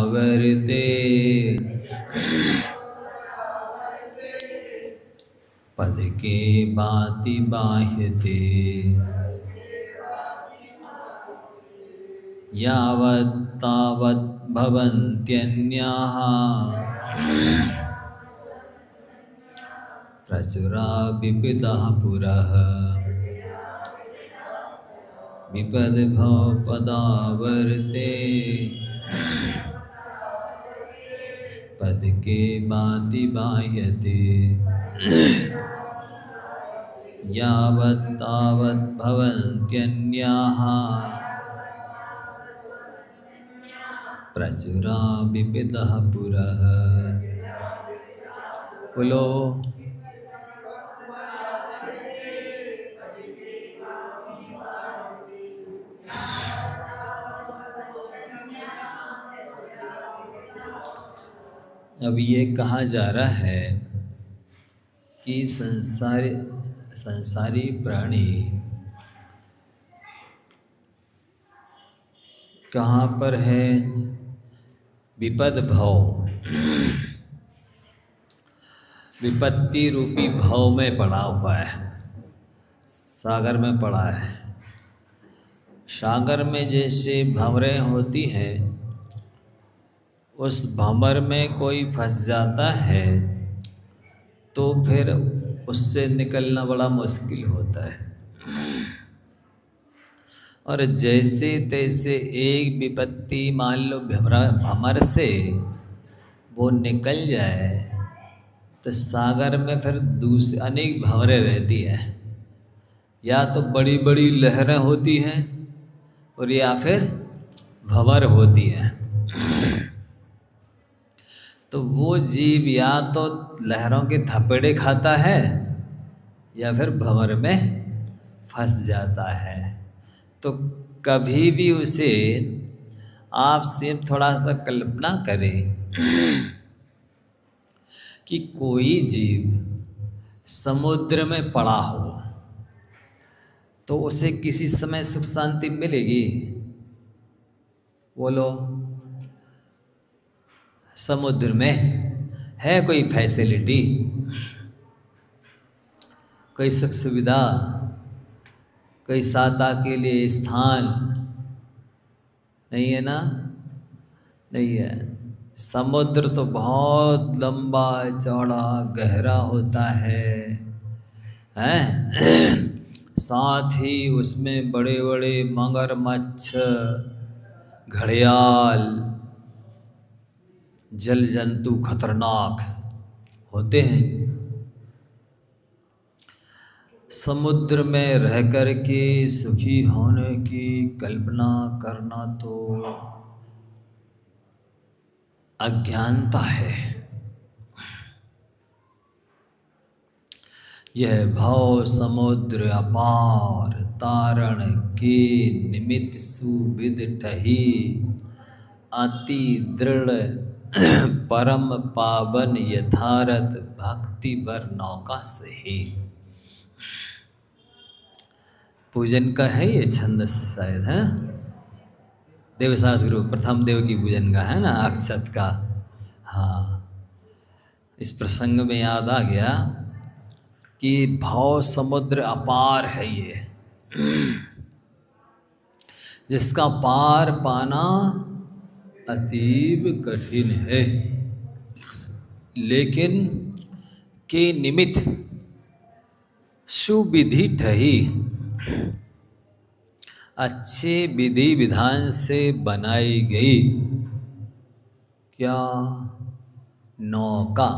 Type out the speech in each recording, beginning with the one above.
वर्ते पद के बाति बाह्यते यावत् तावत् भवन्त्यन्याः प्रचुरा विपितः पुरः विपद्भव पदावर्ते पद के बाति बाह्यते यावत् तावत् भवन्त्यन्याः प्रचुरा विपितः पुरः। बोलो अब ये कहा जा रहा है कि संसारी प्राणी कहाँ पर है? विपद भव, विपत्ति रूपी भव में पड़ा हुआ है, सागर में पड़ा है। सागर में जैसे भंवरें होती हैं, उस भंवर में कोई फंस जाता है तो फिर उससे निकलना बड़ा मुश्किल होता है। और जैसे तैसे एक विपत्ति मान लो भंवर से वो निकल जाए तो सागर में फिर दूसरी अनेक भंवरें रहती है। या तो बड़ी बड़ी लहरें होती हैं और या फिर भंवर होती है। तो वो जीव या तो लहरों के थपेड़े खाता है या फिर भंवर में फंस जाता है। तो कभी भी उसे आप स्वयं थोड़ा सा कल्पना करें कि कोई जीव समुद्र में पड़ा हो तो उसे किसी समय सुख शांति मिलेगी? बोलो, समुद्र में है कोई फैसिलिटी, कोई सुख सुविधा, कोई साता के लिए स्थान नहीं है ना? नहीं है। समुद्र तो बहुत लंबा चौड़ा गहरा होता है, हैं? साथ ही उसमें बड़े बड़े मगरमच्छ, घड़ियाल, जल जंतु खतरनाक होते हैं। समुद्र में रह कर के सुखी होने की कल्पना करना तो अज्ञानता है। यह भव समुद्र अपार तारण के निमित्त सुविद ठही अति दृढ़ परम पावन यथारथ भक्ति वर नौका सही। पूजन का है ये छंद शायद, है देवशास्त्र गुरु प्रथम देव की पूजन का है ना, अक्षत का। हाँ, इस प्रसंग में याद आ गया कि भाव समुद्र अपार है ये, जिसका पार पाना अतीब कठिन है। लेकिन के निमित्त सुविधि ठही, अच्छे विधि विधान से बनाई गई क्या? नौका।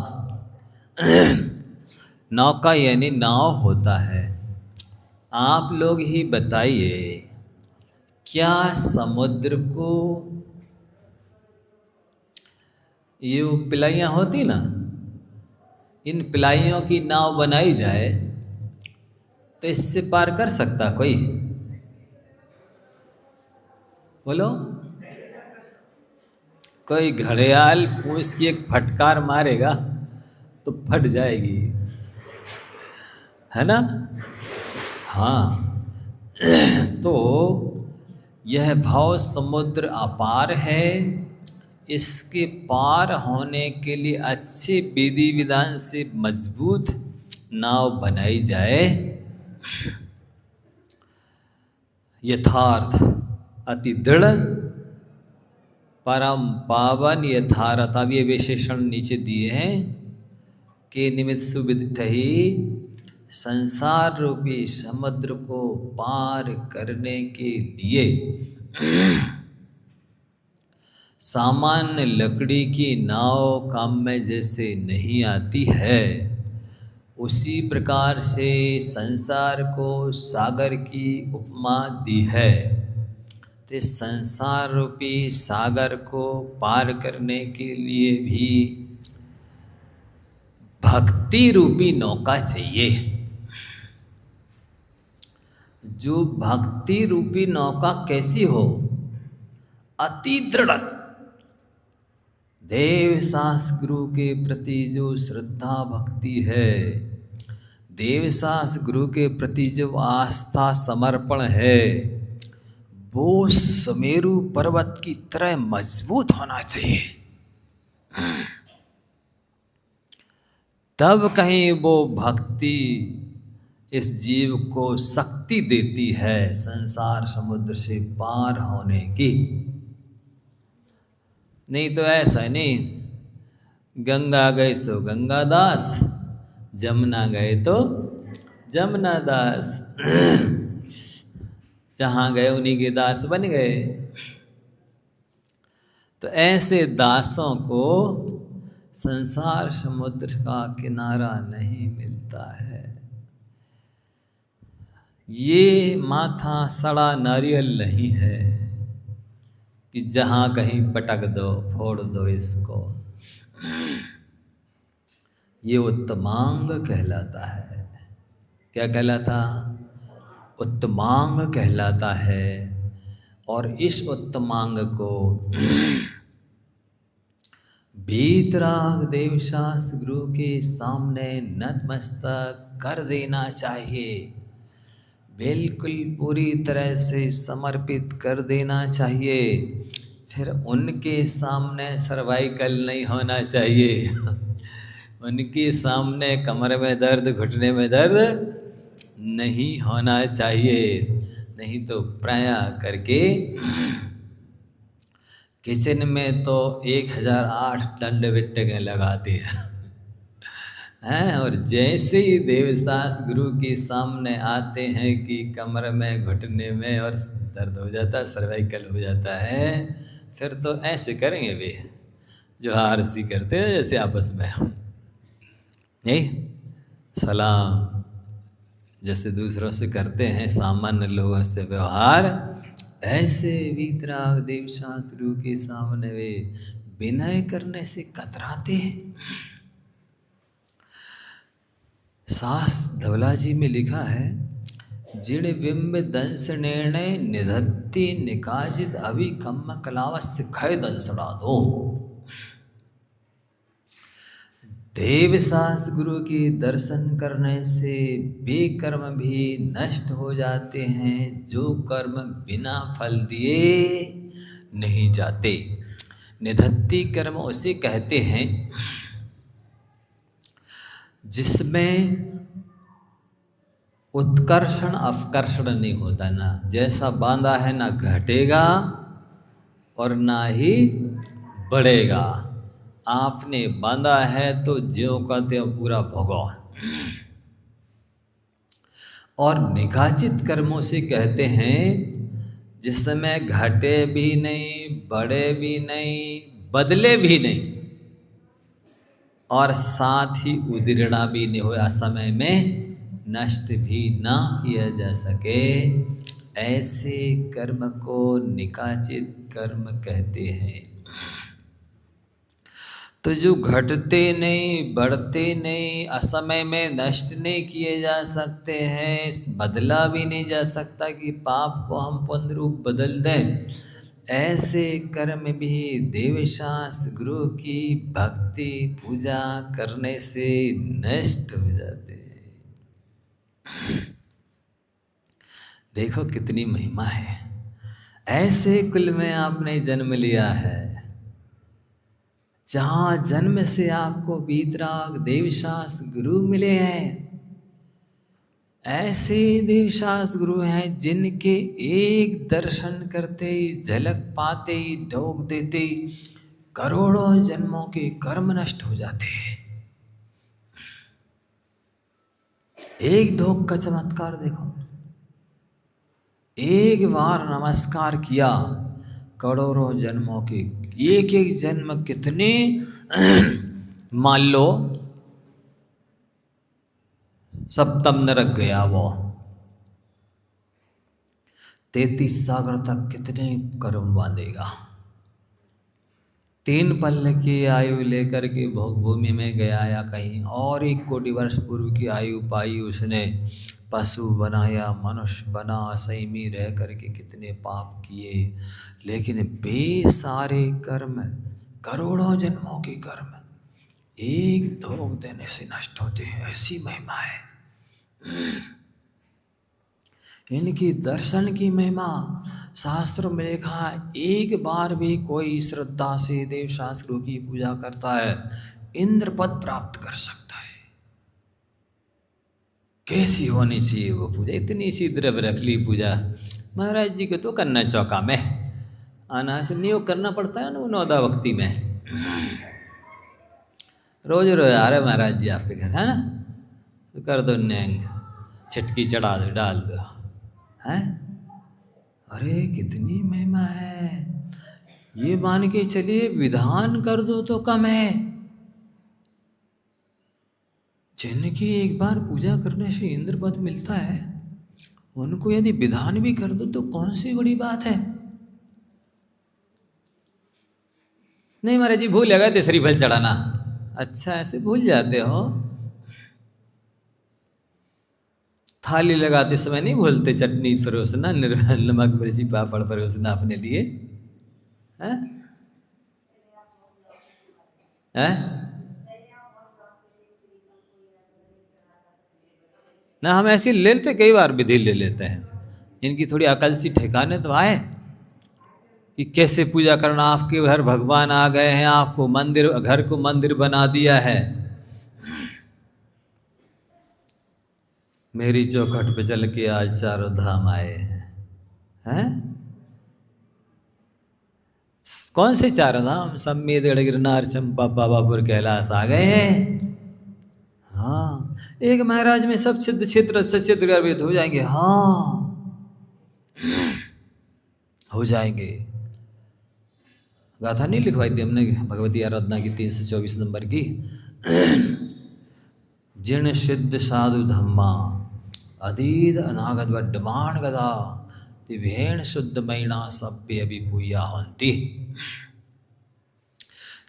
नौका यानी नाव होता है। आप लोग ही बताइए, क्या समुद्र को ये पिलाइयाँ होती ना, इन पिलाइयों की नाव बनाई जाए तो इससे पार कर सकता कोई? बोलो, कोई घड़ियाल उसकी एक फटकार मारेगा तो फट जाएगी, है ना? हाँ। तो यह भाव समुद्र अपार है, इसके पार होने के लिए अच्छे विधि विधान से मजबूत नाव बनाई जाए। यथार्थ अति दृढ़ परम पावन यथार्थ। अब ये विशेषण नीचे दिए हैं के निमित्त सुविदिठहि, संसार रूपी समुद्र को पार करने के लिए सामान्य लकड़ी की नाव काम में जैसे नहीं आती है, उसी प्रकार से संसार को सागर की उपमा दी है। तो इस संसार रूपी सागर को पार करने के लिए भी भक्ति रूपी नौका चाहिए। जो भक्ति रूपी नौका कैसी हो? अति दृढ़, देवसास गुरु के प्रति जो श्रद्धा भक्ति है, देवसास गुरु के प्रति जो आस्था समर्पण है, वो सुमेरु पर्वत की तरह मजबूत होना चाहिए। तब कहीं वो भक्ति इस जीव को शक्ति देती है संसार समुद्र से पार होने की। नहीं तो ऐसा नहीं, गंगा गए सो गंगा दास, जमुना गए तो जमुना दास। जहाँ गए उन्हीं के दास बन गए। तो ऐसे दासों को संसार समुद्र का किनारा नहीं मिलता है। ये माथा सड़ा नारियल नहीं है कि जहाँ कहीं पटक दो, फोड़ दो इसको। ये उत्तमांग कहलाता है। क्या कहलाता? उत्तमांग कहलाता है। और इस उत्तमांग को वीतराग देवशास्त्र गुरु के सामने नतमस्तक कर देना चाहिए। बिल्कुल पूरी तरह से समर्पित कर देना चाहिए। फिर उनके सामने सर्वाइकल नहीं होना चाहिए। उनके सामने कमर में दर्द, घुटने में दर्द नहीं होना चाहिए। नहीं तो प्राय करके किचन में तो 1008 दंड बिट्टे लगाते हैं। और जैसे ही देवशास्त्र गुरु के सामने आते हैं कि कमर में, घुटने में और दर्द हो जाता है, सर्वाइकल हो जाता है, फिर तो ऐसे करेंगे वे जो आरसी करते हैं जैसे आपस में, नहीं सलाम जैसे दूसरों से करते हैं सामान्य लोगों से व्यवहार, ऐसे वीतराग देवशास्त्र गुरु के सामने वे विनय करने से कतराते हैं। शास्त्र धवला जी में लिखा है, जिण बिंब दंश निर्णय निधत्ति निकाजित अभी कम कलावस्य खय दंसड़ा दो। देवशास्त्र गुरु के दर्शन करने से वे कर्म भी नष्ट हो जाते हैं जो कर्म बिना फल दिए नहीं जाते। निधत्ति कर्म उसे कहते हैं जिसमें उत्कर्षण अवकर्षण नहीं होता। ना जैसा बांधा है ना घटेगा और ना ही बढ़ेगा। आपने बांधा है तो ज्यों का त्यों पूरा भोगो। और निकाचित कर्मों से कहते हैं जिसमें घटे भी नहीं, बढ़े भी नहीं, बदले भी नहीं और साथ ही उदीर्णा भी नहीं हुआ, समय में नष्ट भी ना किया जा सके, ऐसे कर्म को निकाचित कर्म कहते हैं। तो जो घटते नहीं, बढ़ते नहीं, असमय में नष्ट नहीं किए जा सकते हैं, बदला भी नहीं जा सकता कि पाप को हम पुण्य रूप बदल दें, ऐसे कर्म भी देवशास्त्र गुरु की भक्ति पूजा करने से नष्ट हो जाते हैं। देखो कितनी महिमा है। ऐसे कुल में आपने जन्म लिया है, जहाँ जन्म से आपको वीतराग देवशास्त्र गुरु मिले हैं, ऐसे देवशास्त्र गुरु हैं जिनके एक दर्शन करते ही, झलक पाते ही, ढोक देते ही करोड़ों जन्मों के कर्म नष्ट हो जाते हैं। एक ढोक का चमत्कार देखो, एक बार नमस्कार किया, करोड़ों जन्मों के एक एक जन्म कितने मान लो सप्तम नरक गया वो, 33 सागर तक कितने कर्म बांधेगा। 3 पल की आयु लेकर के भोग भूमि में गया या कहीं और 1 कोटि वर्ष पूर्व की आयु पाई उसने, पशु बनाया, मनुष्य बना, संयमी रह करके कितने पाप किए, लेकिन बेसारे कर्म, करोड़ों जन्मों के कर्म एक धोख देने से नष्ट होते हैं। ऐसी महिमा है इनकी दर्शन की महिमा। शास्त्र में लिखा है, एक बार भी कोई श्रद्धा से देव शास्त्रों की पूजा करता है इंद्र पद प्राप्त कर सकता है। कैसी होनी चाहिए वो पूजा, इतनी सी द्रव्य रख ली पूजा। महाराज जी को तो करना चौका में आना से नियोग करना पड़ता है ना नौदा भक्ति में। रोज रोज आ रहे महाराज जी आपके घर, है ना, तो कर दो न्यांग, छिटकी चढ़ा दो, डाल दो, हैं। अरे कितनी महिमा है, ये मान के चलिए विधान कर दो तो कम है। जिनकी एक बार पूजा करने से इंद्र पद मिलता है, उनको यदि विधान भी कर दो तो कौन सी बड़ी बात है। नहीं महाराज जी भूल गए थे श्रीफल चढ़ाना। अच्छा ऐसे भूल जाते हो, थाली लगाते समय नहीं भूलते चटनी परोसना, नमक मिर्ची पापड़ परोसना अपने लिए, हैं हैं ना। हम ऐसे ले लेते, कई बार विधि ले लेते हैं, इनकी थोड़ी अकल सी ठिकाने तो आए कि कैसे पूजा करना। आपके घर भगवान आ गए हैं, आपको मंदिर, घर को मंदिर बना दिया है। मेरी चौखट पे चल के आज चारों धाम आए हैं। कौन से चारों धाम? सम्मेद, गिरनार, चंपा, बाबापुर, कैलाश आ गए हैं। हाँ, एक महाराज में सब छिद्र क्षेत्र सचिद्र गर्भित हो जाएंगे। हाँ हो जाएंगे। गाथा नहीं लिखवाई थी हमने भगवती आराधना की 324 नंबर की। जिन सिद्ध साधु धम्मा अधीद अनागत वड्डमान गदा दिव्येण शुद्ध मैणा सभ्य अभी पूया होती।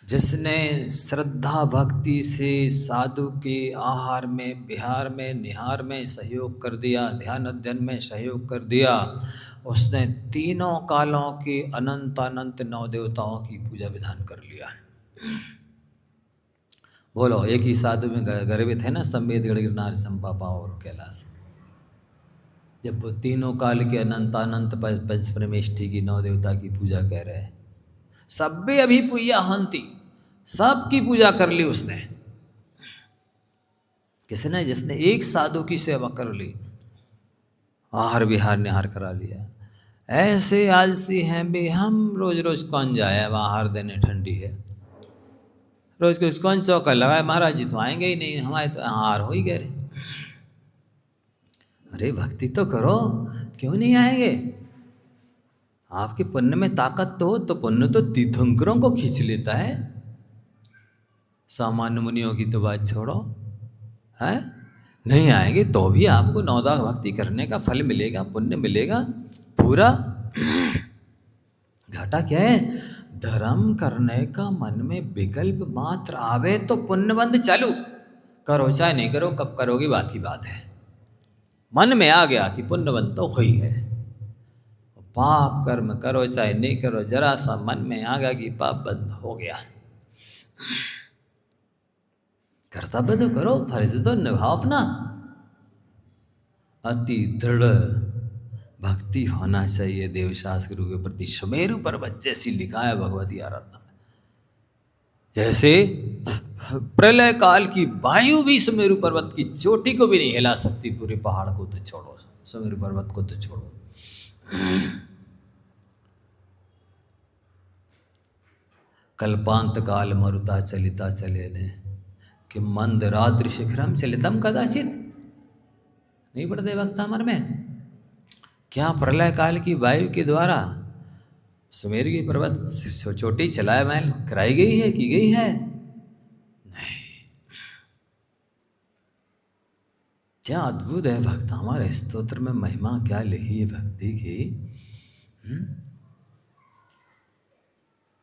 जिसने श्रद्धा भक्ति से साधु के आहार में, विहार में, निहार में सहयोग कर दिया, ध्यान अध्ययन में सहयोग कर दिया, उसने तीनों कालों के अनंत अनंत 9 देवताओं की पूजा विधान कर लिया। बोलो, एक ही साधु में गर्भित है ना, सम्मेद, गिरनार, चंपा और कैलाश। जब वो तीनों काल के अनंत अनंत पंच परमेष्ठी की 9 देवता की पूजा कह रहे हैं, सभ्य अभी पूया हंती, सबकी पूजा कर ली उसने। किसने? जिसने एक साधु की सेवा कर ली, आहार विहार निहार करा लिया। ऐसे आलसी हैं भी हम, रोज रोज कौन जाए अब आहार देने, ठंडी है, रोज कुछ कौन चौका लगाए। महाराज जी तो आएंगे ही नहीं, हमारे तो आहार हो ही गए। अरे भक्ति तो करो, क्यों नहीं आएंगे? आपके पुण्य में ताकत तो हो, तो पुण्य तो तीर्थंकरों को खींच लेता है। सामान्य मुनियों की तो बात छोड़ो, है नहीं आएंगे तो भी आपको 9 भक्ति करने का फल मिलेगा, पुण्य मिलेगा पूरा। घाटा क्या है? धर्म करने का मन में विकल्प मात्र आवे तो पुण्यबंध चालू करो, चाहे नहीं करो, कब करोगे बात ही बात है। मन में आ गया कि पुण्यबंध तो हुई है, पाप कर्म करो चाहे नहीं करो, जरा सा मन में आ गया कि पाप बंद हो गया, कर्तव्य तो करो, फर्ज तो निभाओ अपना। अति दृढ़ भक्ति होना चाहिए देवशास्त्र गुरु के प्रति। सुमेरु पर्वत जैसी लिखा है भगवती आराधना में, जैसे प्रलय काल की वायु भी सुमेरु पर्वत की चोटी को भी नहीं हिला सकती, पूरे पहाड़ को तो छोड़ो, सुमेरु पर्वत को तो छोड़ो। कल्पांत काल मरुता चलिता चले ने कि मंद रात्रि शिखरम चलितम कदाचित, नहीं पढ़ते वक्तामर में? क्या प्रलय काल की वायु के द्वारा सुमेरु की पर्वत चोटी चलाए मैल कराई गई है, की गई है? नहीं। क्या अद्भुत है भक्त, हमारे स्तोत्र में महिमा क्या लिखी है भक्ति की।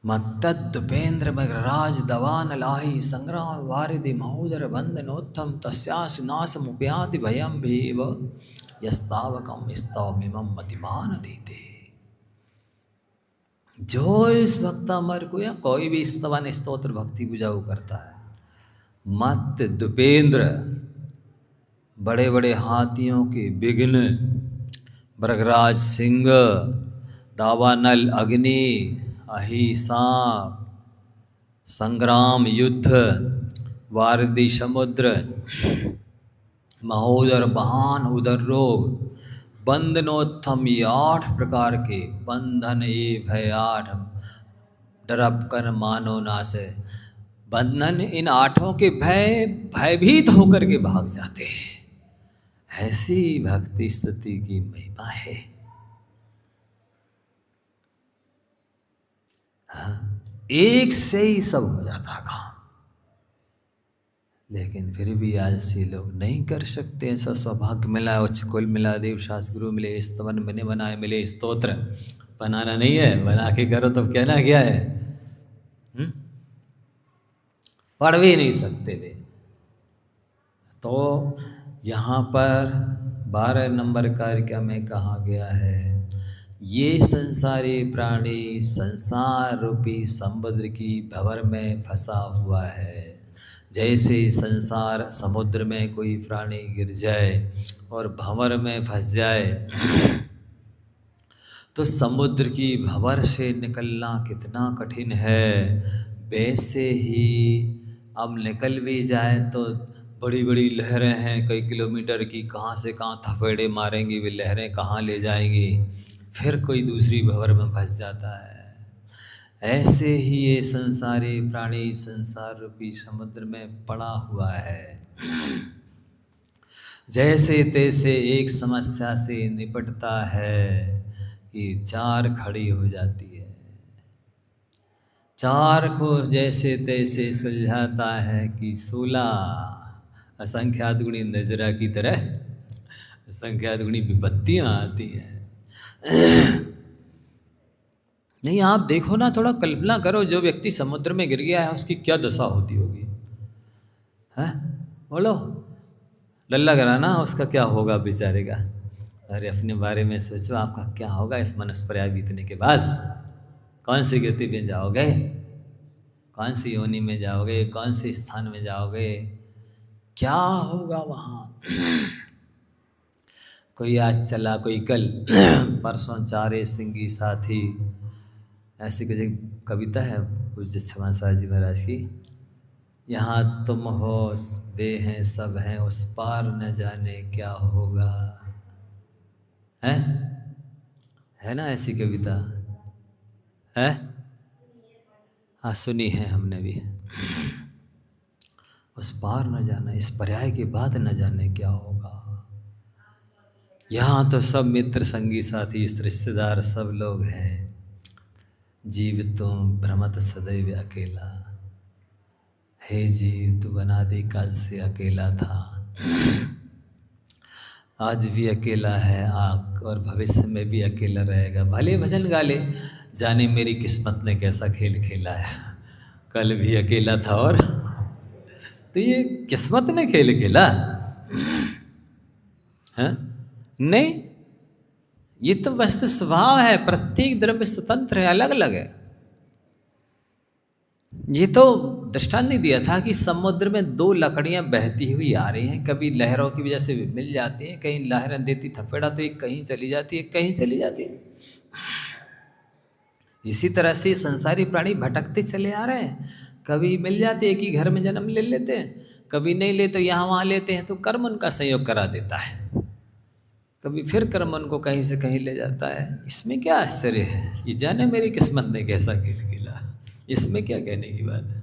मत्तद्दुपेन्द्र मगराज दवान लाही संग्राम वारिधि महोदर बंदनोत्तम तस्यासु नासमुपयाति भयम भीव यस्तावकम स्तवमिमं मतिमान दीते। जो इस भक्तामर को या कोई भी स्तवन स्तोत्र भक्ति पूजा वो करता है, मत दुपेंद्र बड़े बड़े हाथियों के विघ्न, मृगराज सिंह, दावानल अग्नि, अहि सांप, संग्राम युद्ध, वारिधि समुद्र, महोदर बहान उदर रोग, बंधनोत्थम, ये 8 प्रकार के बंधन, ये भय 8, डरप कर मानो नासे, बंधन इन 8 के भय भयभीत होकर के भाग जाते हैं। ऐसी भक्ति स्तुति की महिमा है। हाँ, एक से ही सब हो जाता काम, लेकिन फिर भी आलसी लोग नहीं कर सकते। ऐसा सौभाग्य मिला, उच्च कुल मिला, देव शास्त्र गुरु मिले, स्तवन बने बनाए मिले, स्तोत्र बनाना नहीं है, बना के करो तो कहना क्या है? पढ़ भी नहीं सकते थे। तो यहाँ पर 12 नंबर कार्य में कहा गया है, ये संसारी प्राणी संसार रूपी समुद्र की भंवर में फंसा हुआ है। जैसे संसार समुद्र में कोई प्राणी गिर जाए और भंवर में फंस जाए, तो समुद्र की भंवर से निकलना कितना कठिन है, वैसे ही अब निकल भी जाए तो बड़ी बड़ी लहरें हैं कई किलोमीटर की, कहाँ से कहाँ थपेड़े मारेंगी वे लहरें, कहाँ ले जाएंगी, फिर कोई दूसरी भंवर में फंस जाता है। ऐसे ही ये संसारी प्राणी संसार रूपी समुद्र में पड़ा हुआ है। जैसे तैसे एक समस्या से निपटता है कि 4 खड़ी हो जाती है, 4 को जैसे तैसे सुलझाता है कि 16 असंख्यात गुणी नजरा की तरह असंख्यात गुणी विपत्तियां आती हैं। नहीं, आप देखो ना, थोड़ा कल्पना करो, जो व्यक्ति समुद्र में गिर गया है उसकी क्या दशा होती होगी, हैं? बोलो, लल्ला कराना उसका क्या होगा बेचारे का। अरे अपने बारे में सोचो, आपका क्या होगा इस मनस्पर्या बीतने के बाद। कौन सी गति में जाओगे, कौन सी योनि में जाओगे, कौन से स्थान में जाओगे, क्या होगा वहाँ। कोई आज चला, कोई कल, परसों चारे सिंगी साथी, ऐसी कुछ कविता है पूज्य क्षमा शाह जी महाराज की। यहाँ तुम हो, वे हैं, सब हैं, उस पार न जाने क्या होगा, है ना ऐसी कविता? है? हाँ, सुनी है हमने भी। उस पार न जाना, इस पर्याय के बाद न जाने क्या होगा। यहाँ तो सब मित्र संगी साथी रिश्तेदार सब लोग हैं, जीव तुम भ्रमत सदैव अकेला, हे जीव तू अनादि काल से अकेला था, आज भी अकेला है, और भविष्य में भी अकेला रहेगा। भले भजन गा ले, जाने मेरी किस्मत ने कैसा खेल खेला है, कल भी अकेला था और तो ये किस्मत ने खेल खेला है? नहीं, ये तो वस्तु स्वभाव है, प्रत्येक द्रव्य स्वतंत्र है, अलग अलग है। ये तो दृष्टांत नहीं दिया था कि समुद्र में 2 लकड़ियां बहती हुई आ रही हैं, कभी लहरों की वजह से मिल जाती हैं, कहीं लहरें देती थपेड़ा तो एक कहीं चली जाती है, कहीं चली जाती है। इसी तरह से संसारी प्राणी भटकते चले आ रहे हैं, कभी मिल जाते, एक ही घर में जन्म ले लेते हैं, कभी नहीं ले तो यहाँ वहाँ लेते हैं, तो कर्म उनका संयोग करा देता है। कभी फिर कर्म उनको कहीं से कहीं ले जाता है। इसमें क्या आश्चर्य है, ये जाने मेरी किस्मत ने कैसा खेल खेला, इसमें क्या कहने की बात है।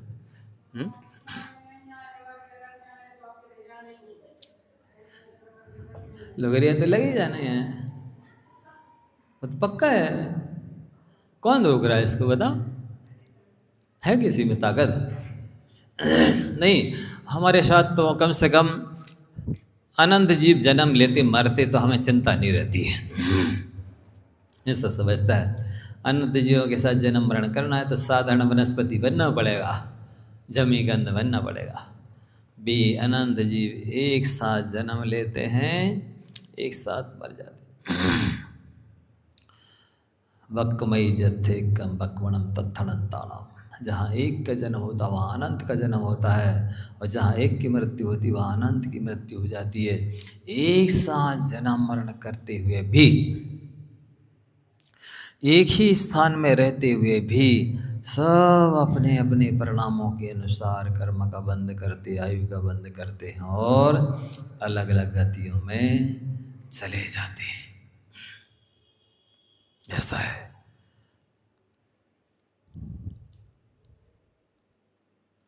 लोगरिया तो लगे जाने हैं, वो तो पक्का है। कौन रोक रहा है इसको, बताओ, है किसी में ताकत? नहीं, हमारे साथ तो कम से कम अनंत जीव जन्म लेते मरते तो हमें चिंता नहीं रहती है, ऐसा समझता है। अनंत जीवों के साथ जन्म मरण करना है तो साधारण वनस्पति बनना पड़ेगा, जमी गंध बनना पड़ेगा। भी अनंत जीव एक साथ जन्म लेते हैं, एक साथ मर जाते हैं। वक्कमयी जत्थे कम बकवणम तत्थणंतानाम, जहाँ एक का जन्म होता वहाँ अनंत का जन्म होता है, और जहाँ एक की मृत्यु होती वहाँ अनंत की मृत्यु हो जाती है। एक साथ जन्म मरण करते हुए भी, एक ही स्थान में रहते हुए भी सब अपने अपने परिणामों के अनुसार कर्म का बंध करते, आयु का बंध करते हैं और अलग अलग गतियों में चले जाते हैं। ऐसा है।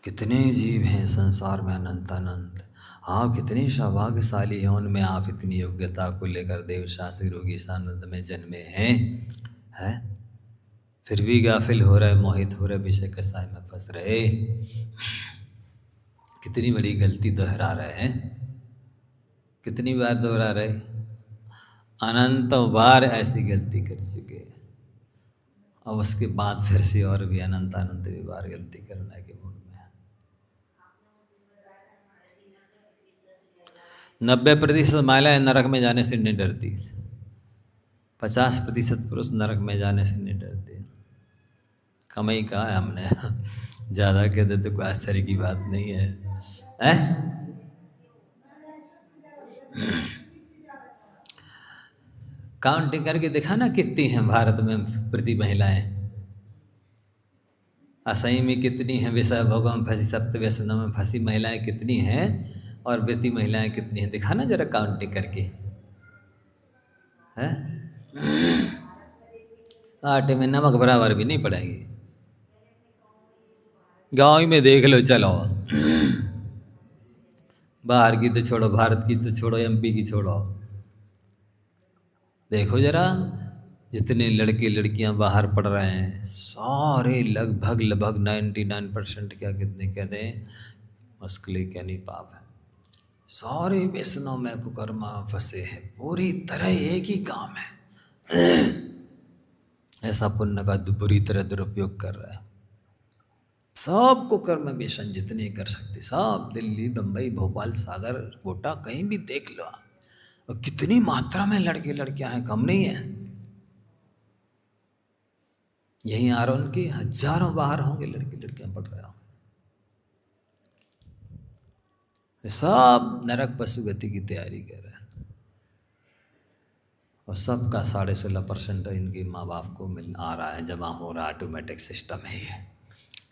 कितने जीव हैं संसार में, अनंत अनंत। आप कितने सौभाग्यशाली हैं, उनमें आप इतनी योग्यता को लेकर देव शास्त्री रोगी सानंद में जन्मे हैं। फिर भी गाफिल हो रहे, मोहित हो रहे, विषय कसाय में फंस रहे। कितनी बड़ी गलती दोहरा रहे हैं, कितनी बार दोहरा रहे, अनंतों बार ऐसी गलती कर चुके, और उसके बाद फिर से और भी अनंत अनंत भी बार गलती करने के मूड में। 90% महिलाएं नरक में जाने से नहीं डरती, 50% पुरुष नरक में जाने से नहीं डरते। कम ही कहा है हमने, ज़्यादा कहते तो कोई आश्चर्य की बात नहीं है, काउंटिंग करके दिखा ना कितनी हैं भारत में प्रति महिलाएं, असही में कितनी हैं, विषय भोगों में फंसी, सप्त व्यसनों में फंसी महिलाएं कितनी हैं, और वृत्ति महिलाएं कितनी हैं, दिखाना जरा काउंटिंग करके, है? आटे में नमक बराबर भी नहीं पड़ेगी। गाँव में देख लो, चलो, बाहर की तो छोड़ो, भारत की तो छोड़ो, एमपी की छोड़ो, देखो जरा, जितने लड़के लड़कियां बाहर पढ़ रहे हैं सारे लगभग 99% क्या, कितने कहते हैं, मुश्किल क्या नहीं पाप है, सारे व्यसनों में कुकर्मा फंसे हैं, पूरी तरह एक ही काम है, ऐसा पुण्य का बुरी तरह दुरुपयोग कर रहा है। सबको कर्म व्यसन जितने कर सकते, सब दिल्ली, बम्बई, भोपाल, सागर, कोटा, कहीं भी देख लो, और कितनी मात्रा में लड़के लड़कियां हैं, कम नहीं है। यहीं आ रहा, उनके हजारों बाहर होंगे लड़के लड़कियां पढ़ रहे हो, सब नरक पशु गति की तैयारी कर रहे हैं, और सबका 16.5% इनके माँ बाप को मिल आ रहा है, जमा हो रहा, ऑटोमेटिक सिस्टम है ये,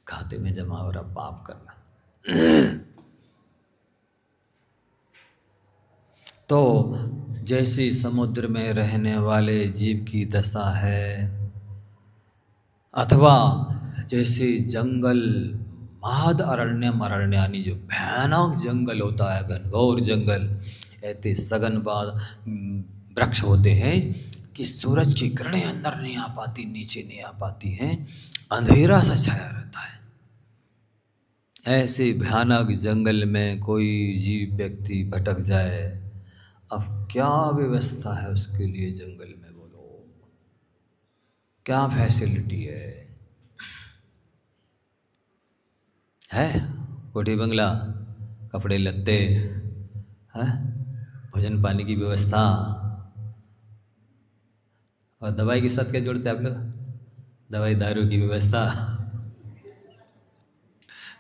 खाते में जमा हो रहा, पाप करना। तो जैसे समुद्र में रहने वाले जीव की दशा है, अथवा जैसे जंगल, महद अरण्यम अरण्यानी, जो भयानक जंगल होता है, घनघोर जंगल, ऐसे सघनबाद वृक्ष होते हैं कि सूरज की किरणें अंदर नहीं आ पाती, नीचे नहीं आ पाती हैं, अंधेरा सा छाया रहता है। ऐसे भयानक जंगल में कोई जीव व्यक्ति भटक जाए, अब क्या व्यवस्था है उसके लिए जंगल में, बोलो, क्या फैसिलिटी है? कोठी बंगला, कपड़े लत्ते, है, भोजन पानी की व्यवस्था, और दवाई के साथ क्या जोड़ते हैं आप लोग? दवाई दारू की व्यवस्था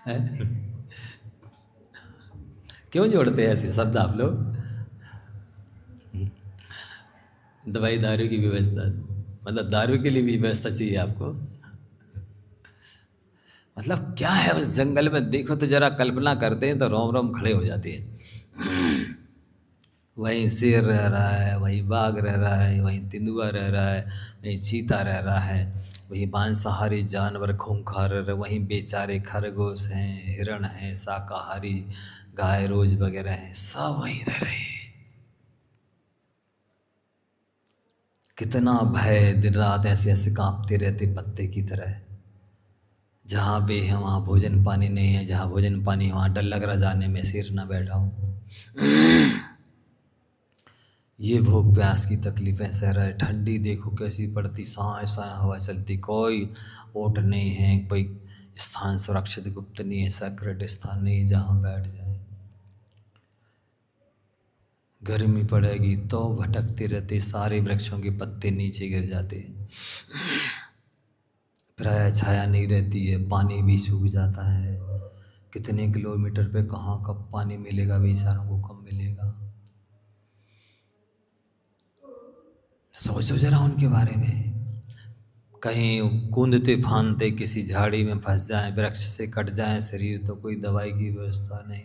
है? क्यों जोड़ते हैं ऐसे शब्द आप लोग? दवाई दारू की व्यवस्था, मतलब दारू के लिए भी व्यवस्था चाहिए आपको? मतलब क्या है उस जंगल में, देखो तो जरा कल्पना करते हैं तो रोम रोम खड़े हो जाते हैं। वहीं शेर रह रहा है, वहीं बाघ रह रहा है, वहीं तेंदुआ रह रहा है, वहीं चीता रह रहा है, वहीं मांसाहारी जानवर खूंखार रह रहे, वहीं बेचारे खरगोश हैं, हिरण हैं, शाकाहारी गाय रोज वगैरह हैं, सब वहीं रह रहे हैं। कितना भय, दिन रात ऐसे ऐसे कांपते रहते पत्ते की तरह। जहाँ पे है वहाँ भोजन पानी नहीं है, जहाँ भोजन पानी वहाँ डर लग रहा जाने में, शेर ना बैठा हो। ये भूख प्यास की तकलीफ़ें सह रहा है। ठंडी देखो कैसी पड़ती, साए साए हवा चलती, कोई ओट नहीं है, कोई स्थान सुरक्षित गुप्त नहीं है, सेक्रेट स्थान नहीं जहाँ बैठ जाए। गर्मी पड़ेगी तो भटकते रहते, सारे वृक्षों के पत्ते नीचे गिर जाते, प्राय छाया नहीं रहती है, पानी भी सूख जाता है। कितने किलोमीटर पे कहाँ कब पानी मिलेगा, बेचारों को कब मिलेगा। सोचो जरा उनके बारे में। कहीं कूदते फांदते किसी झाड़ी में फंस जाएं, वृक्ष से कट जाएं शरीर, तो कोई दवाई की व्यवस्था नहीं,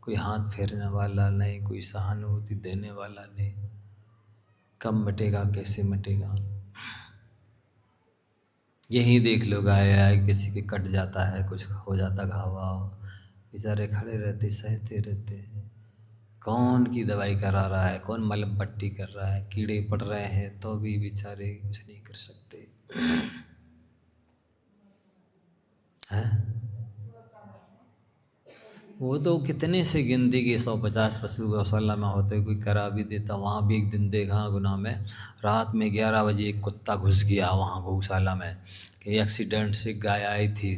कोई हाथ फेरने वाला नहीं, कोई सहानुभूति देने वाला नहीं। कब मिटेगा, कैसे मिटेगा। यही देख लो, गाय आए किसी के कट जाता है, कुछ हो जाता घाव वाव, बेचारे खड़े रहते सहते रहते हैं। कौन की दवाई करा रहा है, कौन मलहम पट्टी कर रहा है, कीड़े पड़ रहे हैं तो भी बेचारे कुछ नहीं कर सकते हैं। वो तो कितने से गिनती के 150 पशु गौशाला में होते, कोई करा भी देता। वहाँ भी एक दिन देखा गुना में, रात में 11 बजे एक कुत्ता घुस गया वहाँ गौशाला में, कि एक्सीडेंट से गाय आई थी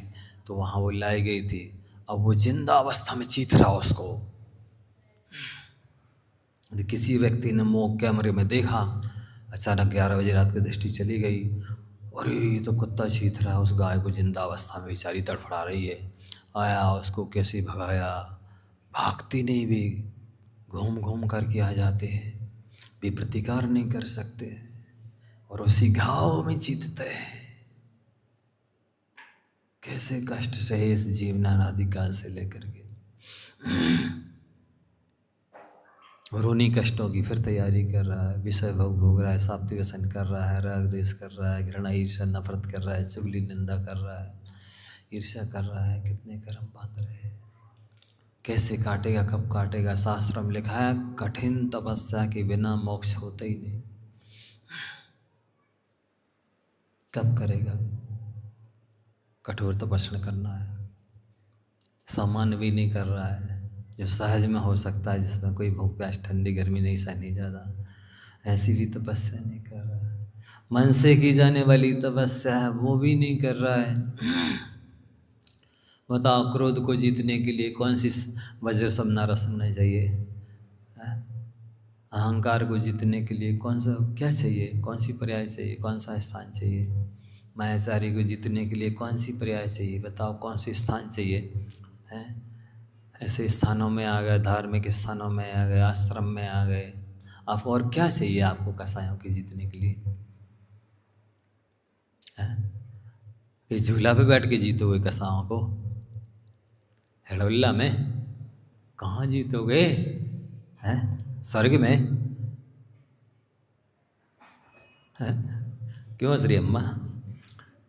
तो वहाँ वो लाई गई थी। अब वो जिंदा अवस्था में चीत रहा उसको। किसी व्यक्ति ने मुँह कैमरे में देखा, अचानक 11 बजे रात की दृष्टि चली गई, अरे ये तो कुत्ता चीत रहा है, उस गाय को जिंदा अवस्था में बेचारी तड़फड़ा रही है। आया, उसको कैसे भगाया, भागती नहीं भी, घूम घूम करके आ जाते हैं, भी प्रतिकार नहीं कर सकते और उसी घाव में जीतते हैं। कैसे कष्ट सहे इस जीवन अनादिकाल से लेकर के, और उन्हीं कष्टों की फिर तैयारी कर रहा है। विषय भोग भोग रहा है, साप्ती व्यसन कर रहा है, राग द्वेष कर रहा है, घृणा ईर्ष्या नफरत कर रहा है, चुगली निंदा कर रहा है, ईर्ष्या कर रहा है। कितने कर्म बांध रहे हैं। कैसे काटेगा, कब काटेगा। शास्त्र में लिखा है कठिन तपस्या के बिना मोक्ष होता ही नहीं। कब करेगा। कठोर तपस्या करना है, सामान्य भी नहीं कर रहा है, जो सहज में हो सकता है, जिसमें कोई भूख प्यास ठंडी गर्मी नहीं सहनी ज़्यादा, ऐसी भी तपस्या नहीं कर रहा है। मन से की जाने वाली तपस्या है वो भी नहीं कर रहा है। बताओ, क्रोध को जीतने के लिए कौन सी वज्र समना रसमना चाहिए। अहंकार को जीतने के लिए कौन सा क्या चाहिए, कौन सी पर्याय चाहिए, कौन सा स्थान चाहिए। मायाचारी को जीतने के लिए कौन सी पर्याय चाहिए, बताओ कौन सी स्थान चाहिए। हैं, ऐसे स्थानों में आ गए, धार्मिक स्थानों में आ गए, आश्रम में आ गए, आप और क्या चाहिए आपको कसायों के जीतने के लिए। कि झूला पे बैठ के जीतोगे कसायों को, हेडोल्ला में कहाँ जीतोगे। हैं, स्वर्ग में। हैं, क्यों हंस रही अम्मा।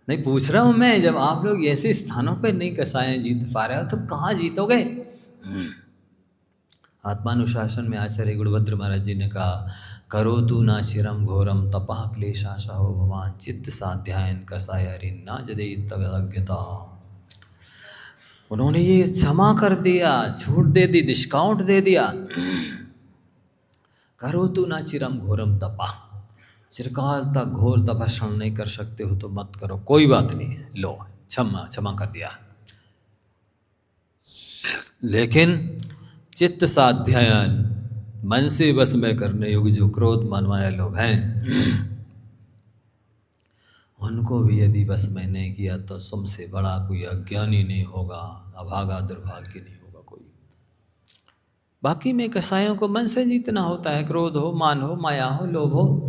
नहीं, पूछ रहा हूँ मैं, जब आप लोग ऐसे स्थानों पे नहीं कसाएं जीत पा रहे हो तो कहाँ जीतोगे। आत्मानुशासन में आचार्य गुणभद्र महाराज जी ने कहा, करो तू ना चिरम घोरम तपः क्लेशाशा हो भगवान चित्त साध्यायन कसाय हरिन्ना जदे तज्ञता। उन्होंने ये क्षमा कर दिया, छूट दे दी, डिस्काउंट दे दिया। करो तू ना चिरम घोरम तपः, चिरकाल तक घोर तपस्या नहीं कर सकते हो तो मत करो, कोई बात नहीं, लो क्षमा कर दिया। लेकिन चित्त साध्यायन, मन से बस में करने योग्य जो क्रोध मान माया लोग हैं, उनको भी यदि बस में नहीं किया तो तुमसे बड़ा कोई अज्ञानी नहीं होगा, अभागा दुर्भाग्य नहीं होगा कोई। बाकी में कसायों को मन से जीतना होता है, क्रोध हो, मान हो, माया हो, लोभ हो,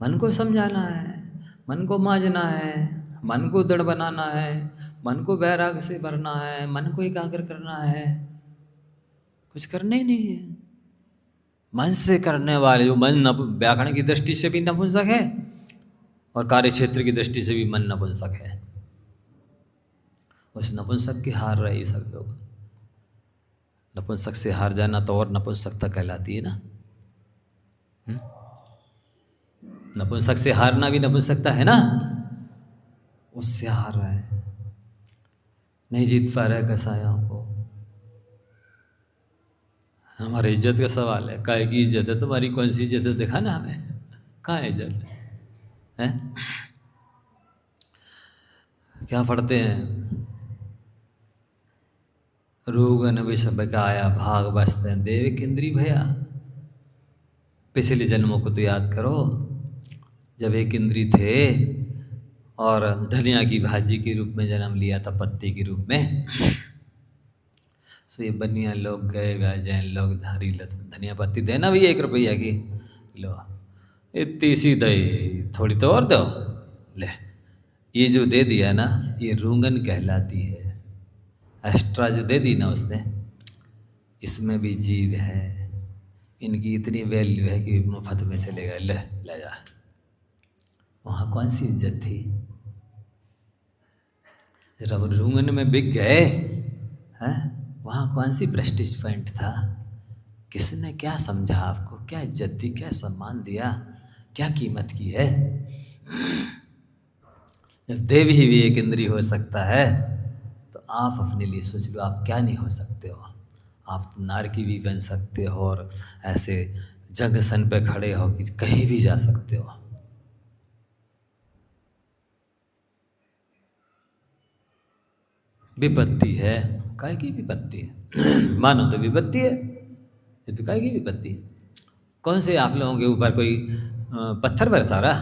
मन को समझाना है, मन को मांझना है, मन को दृढ़ बनाना है, मन को वैराग्य से भरना है, मन को एकाग्र करना है, कुछ करना ही नहीं है। मन से करने वाले जो मन व्याकरण की दृष्टि से भी नपुंसक है और कार्य क्षेत्र की दृष्टि से भी मन नपुंसक है, उस नपुंसक की हार रहे सब लोग। नपुंसक से हार जाना तो और नपुंसकता कहलाती है ना। नपुंसक से हारना भी नपुंसकता है ना। उससे हार रहा है, नहीं जीत पा रहा है कसायों को। हमारी इज्जत का सवाल है, काहे की इज्जत है तुम्हारी? कौन सी इज्जत है? दिखा ना हमें, कहाँ है इज्जत है? क्या पढ़ते हैं? रोगन विषबकाया भाग बसते देव केंद्री भया। पिछले जन्मों को तो याद करो, जब एक इंद्री थे और धनिया की भाजी के रूप में जन्म लिया था, पत्ती के रूप में। सो ये बनिया लोग गए जैन लोग धारी धनिया पत्ती देना भी 1 रुपया की, लो इतनी सी दही, थोड़ी तो और दो, ले ये जो दे दिया ना, ये रूंगन कहलाती है। एक्स्ट्रा जो दे दी ना उसने, इसमें भी जीव है, इनकी इतनी वैल्यू है कि मुफ्त में चले गए, ले जा। वहाँ कौन सी इज्जत थी? जब रूंगन में बिक गए हैं, वहाँ कौन सी प्रेस्टीज पॉइंट था? किसने क्या समझा आपको? क्या इज्जत दी, क्या सम्मान दिया, क्या कीमत की है? जब देव ही भी एक इंद्री हो सकता है तो आप अपने लिए सोच लो, आप क्या नहीं हो सकते हो। आप तो नारकी भी बन सकते हो और ऐसे जंगसन पे खड़े हो कि कहीं भी जा सकते हो। विपत्ति है, काय की विपत्ति है? मानो तो विपत्ति है, ये तो काय की विपत्ति है? कौन से आप लोगों के ऊपर कोई पत्थर बरसा रहा?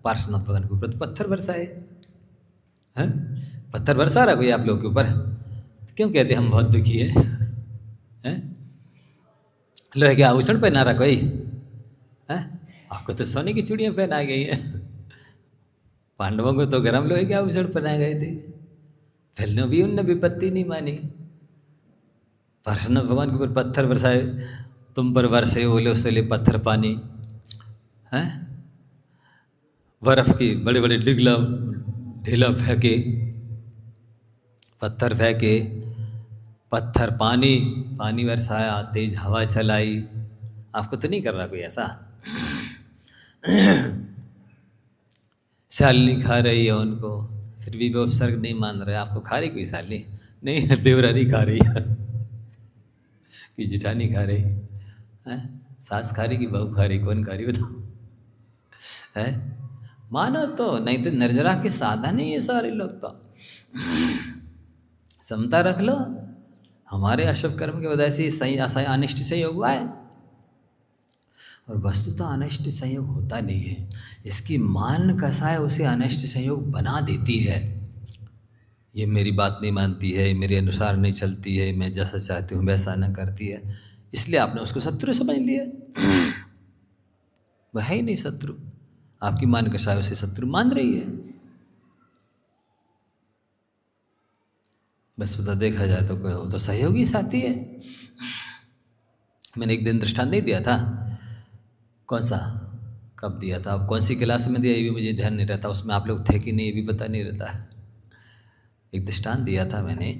पार्श्वनाथ भगवान के ऊपर तो पत्थर बरसाए हैं? पत्थर बरसा रहा कोई आप लोगों के ऊपर? तो क्यों कहते हम बहुत दुखी हैं? लोहे के आभूषण पहना रहा कोई है? आपको तो सोने की चूड़ियां पहनाई गई हैं। पांडवों को तो गरम लोहे के आभूषण पहनाए गए थे, फिर भी उनने विपत्ति नहीं मानी। पार्श्वनाथ भगवान के ऊपर पत्थर बरसाए, तुम पर वर्षे ओले ओले पत्थर पानी हैं? बर्फ की बड़े बड़े ढीला फेंके, पत्थर फेंके, पत्थर पानी बरसाया, तेज हवा चलाई। आपको तो नहीं कर रहा कोई ऐसा? शालिनी खा रही है उनको, फिर भी वो उपसर्ग नहीं मान रहे। आपको खा रही कोई शालिनी? नहीं, देवरानी खा रही है कि जिठानी खा रही है? सास खा रही कि बहू खा रही? कौन खा रही बताओ? है मानो तो, नहीं तो निर्जरा के साधन ही ये सारे लोग। तो समता रख लो। हमारे अशुभ कर्म की वजह से सही अनिष्ट संयोग हुआ है, और वस्तुतः अनिष्ट संयोग होता नहीं है। इसकी मान कसाय उसे अनिष्ट संयोग बना देती है। ये मेरी बात नहीं मानती है, मेरे अनुसार नहीं चलती है, मैं जैसा चाहती हूँ वैसा न करती है, इसलिए आपने उसको शत्रु समझ लिया। वह है ही नहीं शत्रु, आपकी मान कसाय उसे शत्रु मान रही है। बस पता देखा जाए तो कोई तो सहयोगी साथी है। मैंने एक दिन दृष्टांत नहीं दिया था? कौन सा? कब दिया था? अब कौन सी क्लास में दिया ये भी मुझे ध्यान नहीं रहता, उसमें आप लोग थे कि नहीं ये भी पता नहीं रहता। एक दृष्टांत दिया था मैंने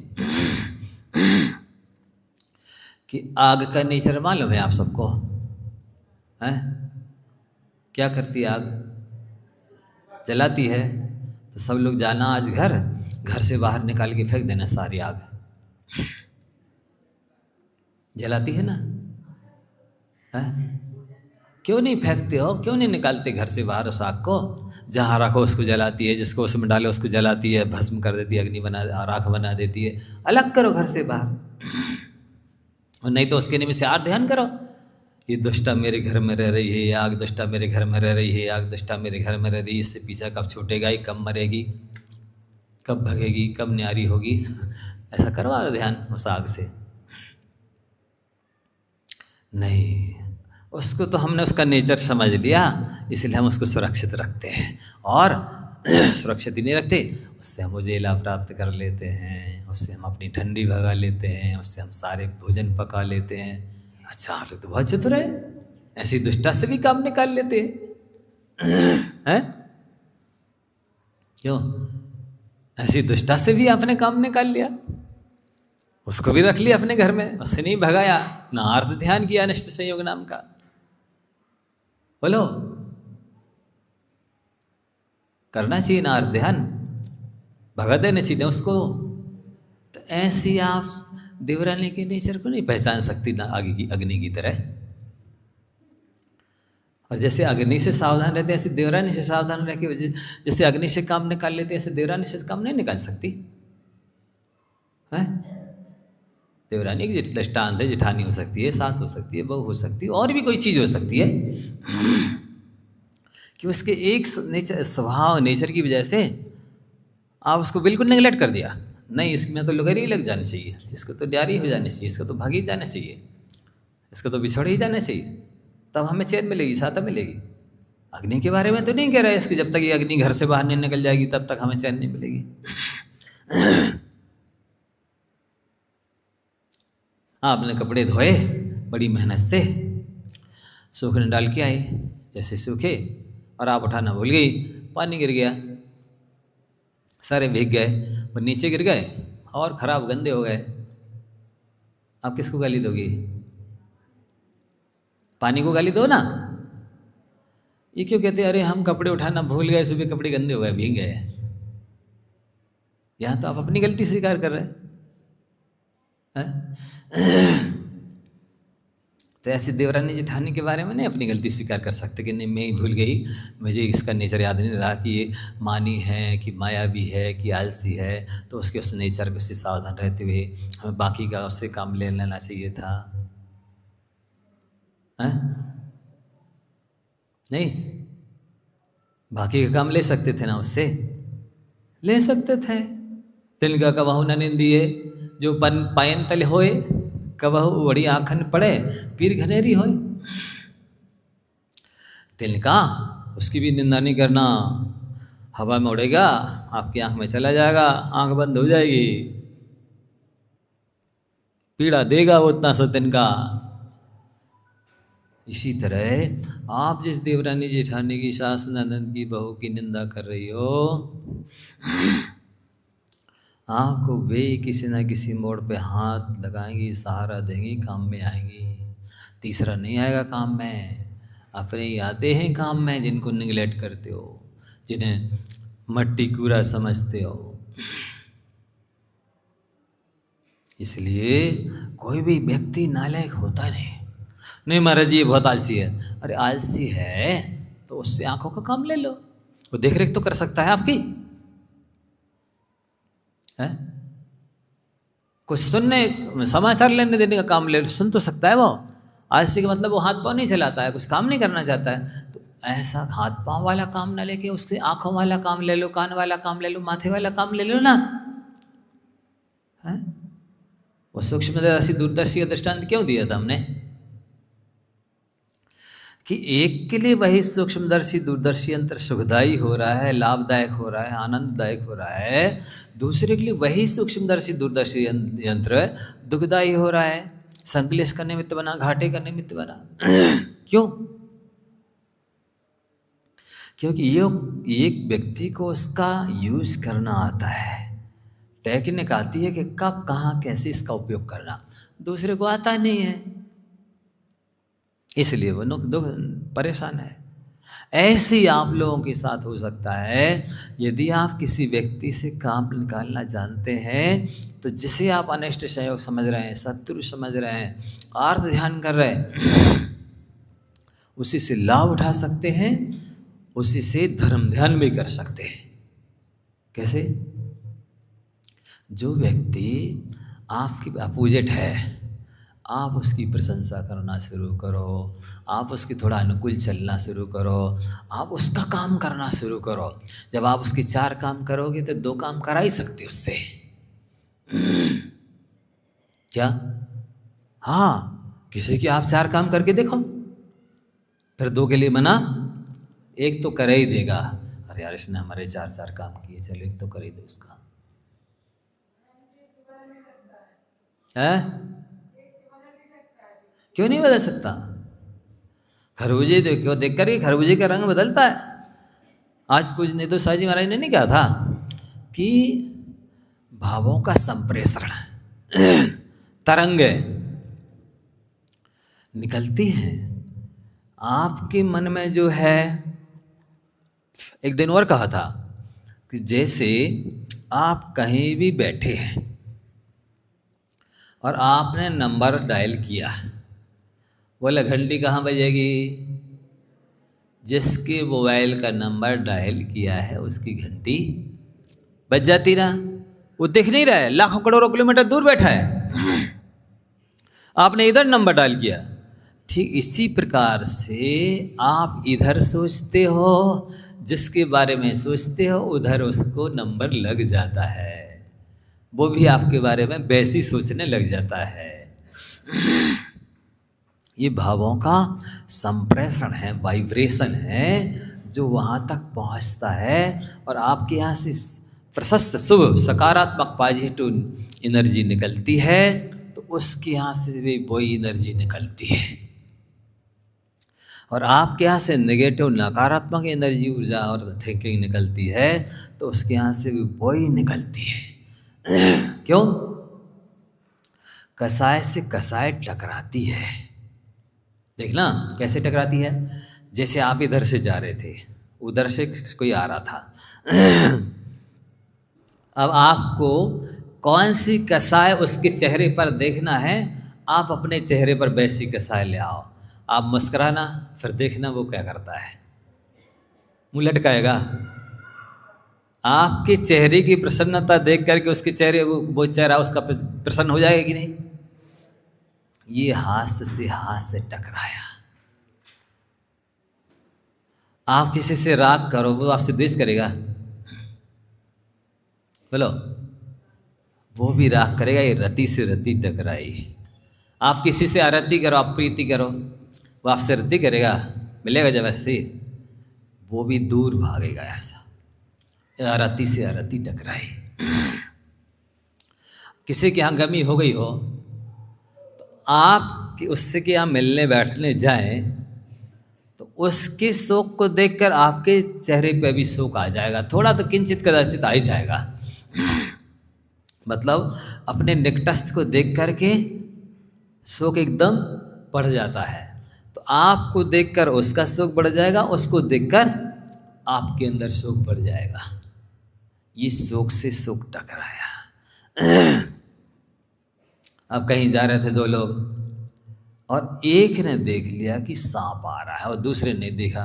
कि आग का नेचर मालूम है आप सबको? हैं? क्या करती है आग? जलाती है। तो सब लोग जाना आज घर से बाहर निकाल के फेंक देना सारी आग। जलाती है ना? है? क्यों नहीं फेंकते हो? क्यों नहीं निकालते घर से बाहर उस आग को? जहाँ रखो उसको जलाती है, जिसको उसमें डालो उसको जलाती है, भस्म कर देती है, अग्नि बना राख बना देती है। अलग करो घर से बाहर। और नहीं तो उसके निमित्त से और ध्यान करो, ये दुष्टा मेरे घर में रह रही है, ये आग दुष्टा मेरे घर में रह रही है, आग दुष्टा मेरे घर में रह रही है, इससे पीछा कब छूटेगा, ये कब मरेगी, कब भगेगी, कब न्यारी होगी। ऐसा करवा दो ध्यान उस आग से। नहीं, उसको तो हमने उसका नेचर समझ लिया, इसलिए हम उसको सुरक्षित रखते हैं। और सुरक्षित ही नहीं रखते, उससे हम उजेला प्राप्त कर लेते हैं, उससे हम अपनी ठंडी भगा लेते हैं, उससे हम सारे भोजन पका लेते हैं। अच्छा, आप लोग तो बहुत चतुर है, ऐसी दुष्टा से भी काम निकाल लेते हैं। क्यों? ऐसी दुष्टा से भी आपने काम निकाल लिया, उसको भी रख लिया अपने घर में, उससे नहीं भगाया, ना आर्त ध्यान किया अनिष्ट संयोग नाम का। बोलो, करना चाहिए ना आर्त ध्यान, भगा देना चाहिए उसको। तो ऐसी आप देवरानी के नेचर को नहीं पहचान सकती ना आगे की अग्नि की तरह। और जैसे अग्नि से सावधान रहते हैं, ऐसे देवरानी से सावधान रह के, जैसे अग्नि से काम निकाल लेते हैं, ऐसे देवरानी से काम नहीं निकाल सकती है। देवरानी की दृष्टांत है, जेठानी हो सकती है, सास हो सकती है, बहू हो सकती है, और भी कोई चीज़ हो सकती है कि उसके एक नेचर, स्वभाव नेचर की वजह से आप उसको बिल्कुल नेगलेक्ट कर दिया। नहीं, इसमें तो लुगरी लग जानी चाहिए, इसको तो ड्यारी हो जानी चाहिए, इसको तो भागी जाना चाहिए, इसको तो बिछड़ ही जाना चाहिए, तब हमें चैन मिलेगी, साता मिलेगी। अग्नि के बारे में तो नहीं कह रहा है इसकी, जब तक ये अग्नि घर से बाहर नहीं निकल जाएगी तब तक हमें चैन नहीं मिलेगी। आपने कपड़े धोए बड़ी मेहनत से, सूखने डाल के आई, जैसे सूखे और आप उठाना भूल गई, पानी गिर गया, सारे भीग गए, वो नीचे गिर गए और खराब गंदे हो गए। आप किसको गाली दोगी? पानी को गाली दो ना। ये क्यों कहते हैं अरे हम कपड़े उठाना भूल गए, सुबह कपड़े गंदे हो गए, भीग गए। यहां तो आप अपनी गलती स्वीकार कर रहे हैं। तो ऐसे देवरानी जेठानी के बारे में नहीं अपनी गलती स्वीकार कर सकते कि नहीं मैं ही भूल गई, मुझे इसका नेचर याद नहीं रहा कि ये मानी है कि मायावी है कि आलसी है, तो उसके उस नेचर को से सावधान रहते हुए हमें बाकी का उससे काम ले लेना चाहिए था। है? नहीं, बाकी का काम ले सकते थे ना, उससे ले सकते थे। तिनका कबहू न निंदिए जो पायन तल होए, कबहू बड़ी आखन पड़े पीर घनेरी होए। तिनका, उसकी भी निंदा नहीं करना, हवा में उड़ेगा, आपकी आंख में चला जाएगा, आंख बंद हो जाएगी, पीड़ा देगा वो उतना सा तिनका। इसी तरह आप जिस देवरानी जेठानी की, सास ननद की, बहू की निंदा कर रही हो, आपको वे किसी न किसी मोड़ पे हाथ लगाएंगी, सहारा देंगी, काम में आएंगी। तीसरा नहीं आएगा काम में। अपने ही आते हैं काम में जिनको निगलेक्ट करते हो, जिन्हें मट्टी कूड़ा समझते हो। इसलिए कोई भी व्यक्ति नालायक होता नहीं महाराज जी ये बहुत आलसी है। अरे आलसी है तो उससे आंखों का काम ले लो, वो देख रेख तो कर सकता है आपकी, है? कुछ सुनने, समाचार लेने देने का काम ले, सुन तो सकता है वो। आलसी का मतलब वो हाथ पांव नहीं चलाता है, कुछ काम नहीं करना चाहता है। तो ऐसा हाथ पांव वाला काम ना लेके उससे आंखों वाला काम ले लो, कान वाला काम ले लो, माथे वाला काम ले लो ना, है? वो सूक्ष्मदर्शी दूरदर्शी का दृष्टांत क्यों दिया था हमने? कि एक के लिए वही सूक्ष्मदर्शी दूरदर्शी यंत्र सुखदायी हो रहा है, लाभदायक हो रहा है, आनंददायक हो रहा है, दूसरे के लिए वही सूक्ष्मदर्शी दूरदर्शी यंत्र दुखदायी हो रहा है, संकलेश का निमित्त बना, घाटे का निमित्त बना। क्यों? क्योंकि ये एक व्यक्ति को उसका यूज करना आता है, टेक्निक आती है कि कब कहाँ कैसे इसका उपयोग करना, दूसरे को आता नहीं है, इसलिए वो दुख परेशान है। ऐसे ही आप लोगों के साथ हो सकता है। यदि आप किसी व्यक्ति से काम निकालना जानते हैं तो जिसे आप अनिष्ट संयोग समझ रहे हैं, शत्रु समझ रहे हैं, आर्त ध्यान कर रहे हैं, उसी से लाभ उठा सकते हैं, उसी से धर्म ध्यान भी कर सकते हैं। कैसे? जो व्यक्ति आपकी अपोजिट है, आप उसकी प्रशंसा करना शुरू करो, आप उसके थोड़ा अनुकूल चलना शुरू करो, आप उसका काम करना शुरू करो। जब आप उसके 4 काम करोगे तो 2 काम करा ही सकते उससे। क्या? हाँ, किसी के आप 4 काम करके देखो, फिर 2 के लिए मना, 1 तो कर ही देगा। अरे यार इसने हमारे 4 काम किए, चलो एक तो कर ही दो इसका। है क्यों नहीं बदल सकता? खरबूजे देखो, देख कर खरबूजे का रंग बदलता है। आज कुछ नहीं तो साजी महाराज ने नहीं कहा था कि भावों का संप्रेषण तरंग निकलती हैं आपके मन में जो है। एक दिन और कहा था कि जैसे आप कहीं भी बैठे हैं और आपने नंबर डायल किया, बोला घंटी कहाँ बजेगी? जिसके मोबाइल का नंबर डायल किया है उसकी घंटी बज जाती ना। वो दिख नहीं रहा है, लाखों करोड़ों किलोमीटर दूर बैठा है, आपने इधर नंबर डायल किया। ठीक इसी प्रकार से आप इधर सोचते हो, जिसके बारे में सोचते हो उधर उसको नंबर लग जाता है, वो भी आपके बारे में वैसी सोचने लग जाता है। ये भावों का संप्रेषण है, वाइब्रेशन है, जो वहाँ तक पहुँचता है और आपके यहाँ से प्रशस्त शुभ सकारात्मक पॉजिटिव एनर्जी निकलती है, तो उसके यहाँ से भी वही एनर्जी निकलती है। और आपके यहाँ से नेगेटिव नकारात्मक एनर्जी ऊर्जा और थिंकिंग निकलती है, तो उसके यहाँ से भी वही निकलती है। क्यों? कसाय से कसाय टकराती है। देखना कैसे टकराती है। जैसे आप इधर से जा रहे थे, उधर से कोई आ रहा था। अब आपको कौन सी कसाय उसके चेहरे पर देखना है, आप अपने चेहरे पर वैसी कसाय ले आओ। आप मुस्कुराना, फिर देखना वो क्या करता है, मुंह लटकाएगा। आपके चेहरे की प्रसन्नता देख करके उसके चेहरे वो चेहरा उसका प्रसन्न हो जाएगा कि नहीं? ये हास्य से हास्य टकराया। आप किसी से राग करो, वो आपसे द्वेष करेगा? बोलो, वो भी राग करेगा। ये रति से रति टकराई। आप किसी से आरती करो, आप प्रीति करो, वो आपसे रति करेगा? मिलेगा जब ऐसे, वो भी दूर भागेगा। ऐसा आरती से आरती टकराई। किसी के यहाँ गमी हो गई हो, तो आप उससे के यहाँ मिलने बैठने जाएं, तो उसके शोक को देखकर आपके चेहरे पे भी शोक आ जाएगा। थोड़ा तो किंचित कदाचित आ ही जाएगा। मतलब अपने निकटस्थ को देख करके शोक एकदम बढ़ जाता है। तो आपको देखकर उसका शोक बढ़ जाएगा, उसको देखकर आपके अंदर शोक बढ़ जाएगा। ये शोक से शोक टकराया। अब कहीं जा रहे थे दो लोग, और एक ने देख लिया कि सांप आ रहा है और दूसरे ने देखा,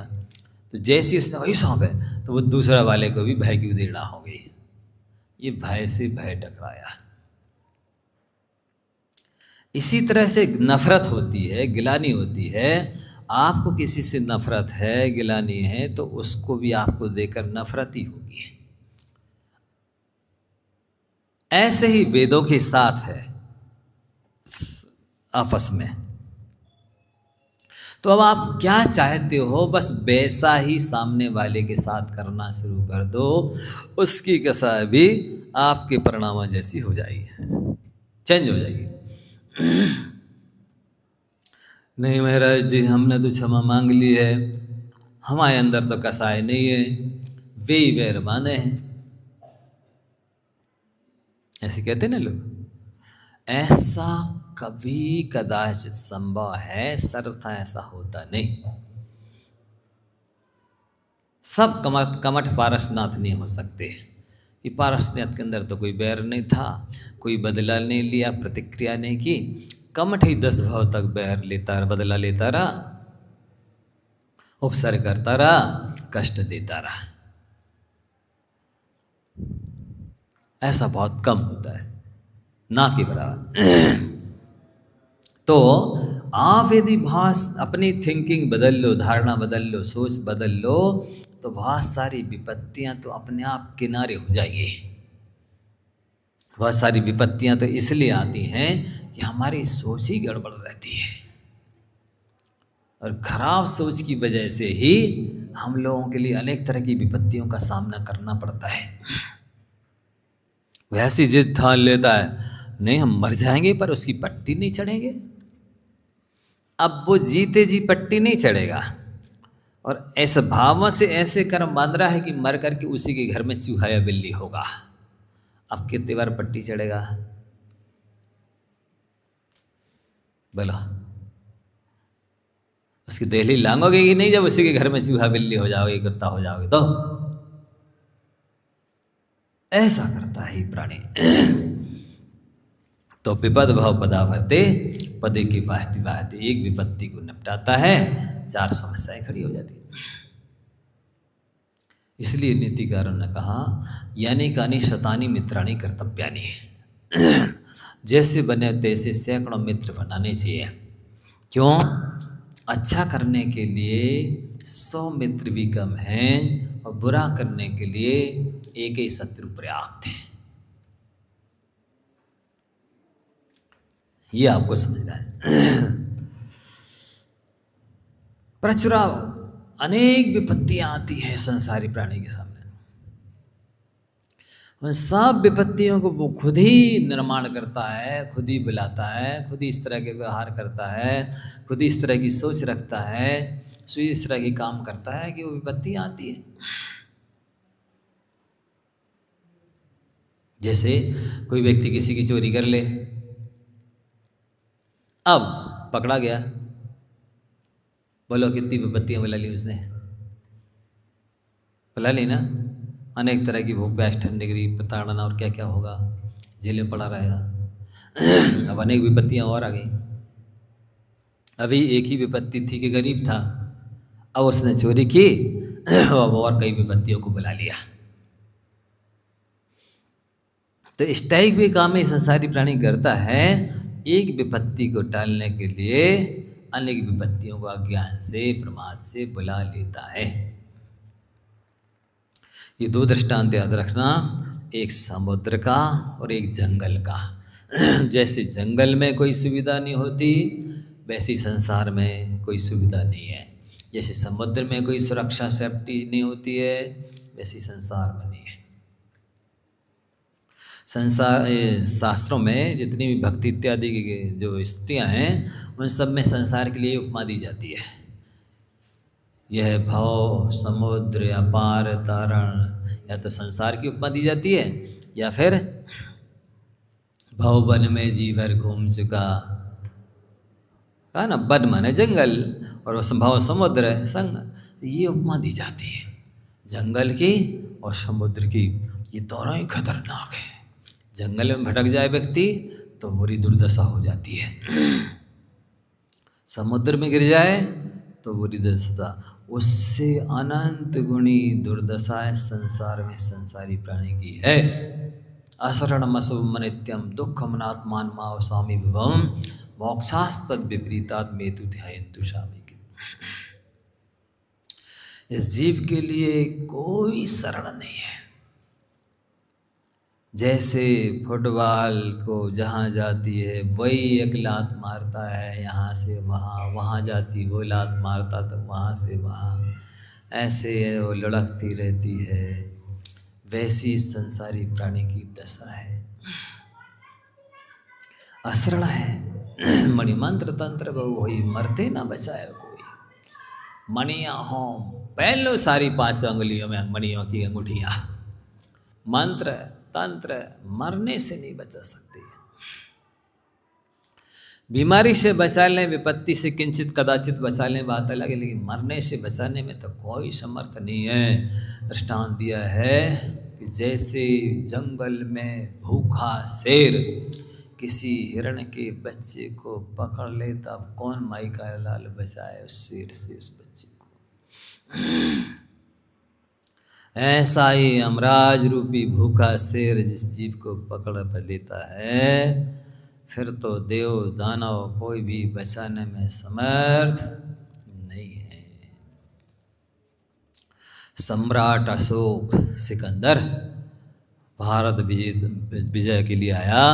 तो जैसे उसने वही सांप है, तो वो दूसरा वाले को भी भय की उदेड़ा हो गई। ये भय से भय टकराया। इसी तरह से नफरत होती है, गिलानी होती है। आपको किसी से नफरत है, गिलानी है, तो उसको भी आपको देखकर नफरत ही होगी। ऐसे ही वेदों के साथ है आपस में। तो अब आप क्या चाहते हो, बस वैसा ही सामने वाले के साथ करना शुरू कर दो, उसकी कसाय भी आपके परिणाम जैसी हो जाएगी, चेंज हो जाएगी। नहीं महाराज जी, हमने तो क्षमा मांग ली है, हमारे अंदर तो कसाय नहीं है, वे ही वैर माने हैं, ऐसे कहते ना लोग। ऐसा कभी कदाचित संभव है, सर्वथा ऐसा होता नहीं। सब कमठ पारसनाथ नहीं हो सकते। कि पारसनाथ के अंदर तो कोई बैर नहीं था, कोई बदला नहीं लिया, प्रतिक्रिया नहीं की, कमठ ही 10 भाव तक बैर लेता, बदला लेता रहा, उपसर्ग करता रहा, कष्ट देता रहा। ऐसा बहुत कम होता है, ना के बराबर। तो आप यदि अपनी थिंकिंग बदल लो, धारणा बदल लो, सोच बदल लो, तो बहुत सारी विपत्तियां तो अपने आप किनारे हो जाएंगी। बहुत सारी विपत्तियां तो इसलिए आती हैं कि हमारी सोच ही गड़बड़ रहती है। और खराब सोच की वजह से ही हम लोगों के लिए अनेक तरह की विपत्तियों का सामना करना पड़ता है। वैसी जिद ठान लेता है, नहीं हम मर जाएंगे पर उसकी पट्टी नहीं चढ़ेंगे। अब वो जीते जी पट्टी नहीं चढ़ेगा, और ऐसे भावों से ऐसे कर्म बांध रहा है कि मर करके उसी के घर में चूहा या बिल्ली होगा। अब कितनी बार पट्टी चढ़ेगा बोलो? उसकी देहली लांगोगे कि नहीं जब उसी के घर में चूहा बिल्ली हो जाओगे, कुत्ता हो जाओगे तो? ऐसा करता है प्राणी। तो विपद भाव पदावर्ते, पदे की बाहती बाहती, एक विपत्ति को निपटाता है, 4 समस्याएं खड़ी हो जाती है। इसलिए नीतिकारों ने कहा यानी कानी शतानी मित्राणी कर्तव्यानी, जैसे बने तैसे सैकड़ों मित्र बनाने चाहिए। क्यों? अच्छा करने के लिए 100 मित्र भी कम हैं, और बुरा करने के लिए एक ही शत्रु पर्याप्त है। ये आपको समझना है। प्रचुरा अनेक विपत्तियां आती हैं संसारी प्राणी के सामने। उन सब विपत्तियों को वो खुद ही निर्माण करता है, खुद ही बुलाता है, खुद ही इस तरह के व्यवहार करता है, खुद ही इस तरह की सोच रखता है, इस तरह की काम करता है कि वो विपत्तियां आती है। जैसे कोई व्यक्ति किसी की चोरी कर ले, अब पकड़ा गया, बोलो कितनी विपत्तियां बुला ली उसने? बुला ली ना? अनेक तरह की भूख, प्यास, ठंडी, प्रताड़ना और क्या क्या होगा, जेल में पड़ा रहेगा। अब अनेक विपत्तियां और आ गई। अभी एक ही विपत्ति थी कि गरीब था, अब उसने चोरी की, अब और कई विपत्तियों को बुला लिया। तो इस टाइप के काम में संसारी प्राणी करता है, एक विपत्ति को टालने के लिए अनेक विपत्तियों को अज्ञान से, प्रमाद से बुला लेता है। ये 2 दृष्टांत याद रखना, एक समुद्र का और एक जंगल का। जैसे जंगल में कोई सुविधा नहीं होती, वैसे संसार में कोई सुविधा नहीं है। जैसे समुद्र में कोई सुरक्षा सेफ्टी नहीं होती है, वैसे संसार में नहीं है। संसार शास्त्रों में जितनी भी भक्ति इत्यादि की जो स्थितियाँ हैं, उन सब में संसार के लिए उपमा दी जाती है। यह भव, समुद्र, अपार, तारण, या तो संसार की उपमा दी जाती है, या फिर भव वन में जी भर घूम चुका, कहा ना, वन माने जंगल और भव समुद्र संग, ये उपमा दी जाती है। जंगल की और समुद्र की, ये दोनों ही खतरनाक है। जंगल में भटक जाए व्यक्ति तो बुरी दुर्दशा हो जाती है, समुद्र में गिर जाए तो बुरी दुर्दशा। उससे अनंत गुणी दुर्दशाएं संसार में संसारी प्राणी की है। असरणम अशुभम नित्यम दुखम नात्मान माव स्वामी विभवम मोक्षास्तद विपरीतात मेतु ध्यायन्तु स्वामी के। इस जीव के लिए कोई शरण नहीं है। जैसे फुटबॉल को जहाँ जाती है वही एक लात मारता है, यहाँ से वहाँ, वहाँ जाती वो लात मारता तो वहाँ से वहाँ, ऐसे वो लुढ़कती रहती है। वैसी संसारी प्राणी की दशा है, असरण है। मणिमंत्र तंत्र बहु होई, मरते ना बचाए कोई। मणियाँ हों, पहन लो सारी 5 अंगुलियों में मणियों की अंगूठियाँ। मंत्र तंत्र मरने से नहीं बचा सकते। बीमारी से बचा लें, विपत्ति से किंचित कदाचित बचा लें, बात अलग है, लेकिन मरने से बचाने में तो कोई समर्थ नहीं है। दृष्टांत दिया है कि जैसे जंगल में भूखा शेर किसी हिरण के बच्चे को पकड़ ले, तब कौन माई का लाल बचाए उस शेर से उस बच्चे को। ऐसा ही अमराज रूपी भूखा शेर जिस जीव को पकड़ लेता है, फिर तो देव दानव कोई भी बचाने में समर्थ नहीं है। सम्राट अशोक सिकंदर भारत विजय के लिए आया,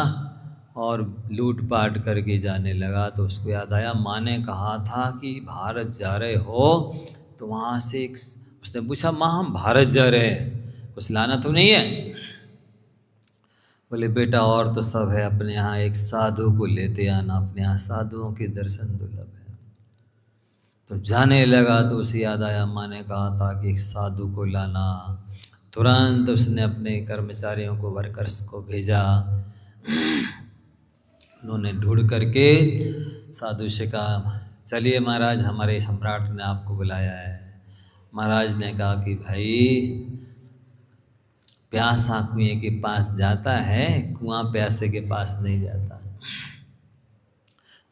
और लूटपाट करके जाने लगा। तो उसको याद आया, माँ ने कहा था कि भारत जा रहे हो तो वहाँ से एक, उसने पूछा माँ हम भारत जा रहे हैं, कुछ लाना तो नहीं है? बोले बेटा और तो सब है, अपने यहाँ एक साधु को लेते आना, अपने यहाँ साधुओं के दर्शन दुर्लभ है। तो जाने लगा तो उसे याद आया माँ ने कहा था कि एक साधु को लाना। तुरंत उसने अपने कर्मचारियों को, वर्कर्स को भेजा। उन्होंने ढूंढ करके साधु से कहा चलिए महाराज, हमारे सम्राट ने आपको बुलाया है। महाराज ने कहा कि भाई प्यासा कुएं के पास जाता है, कुआं प्यासे के पास नहीं जाता।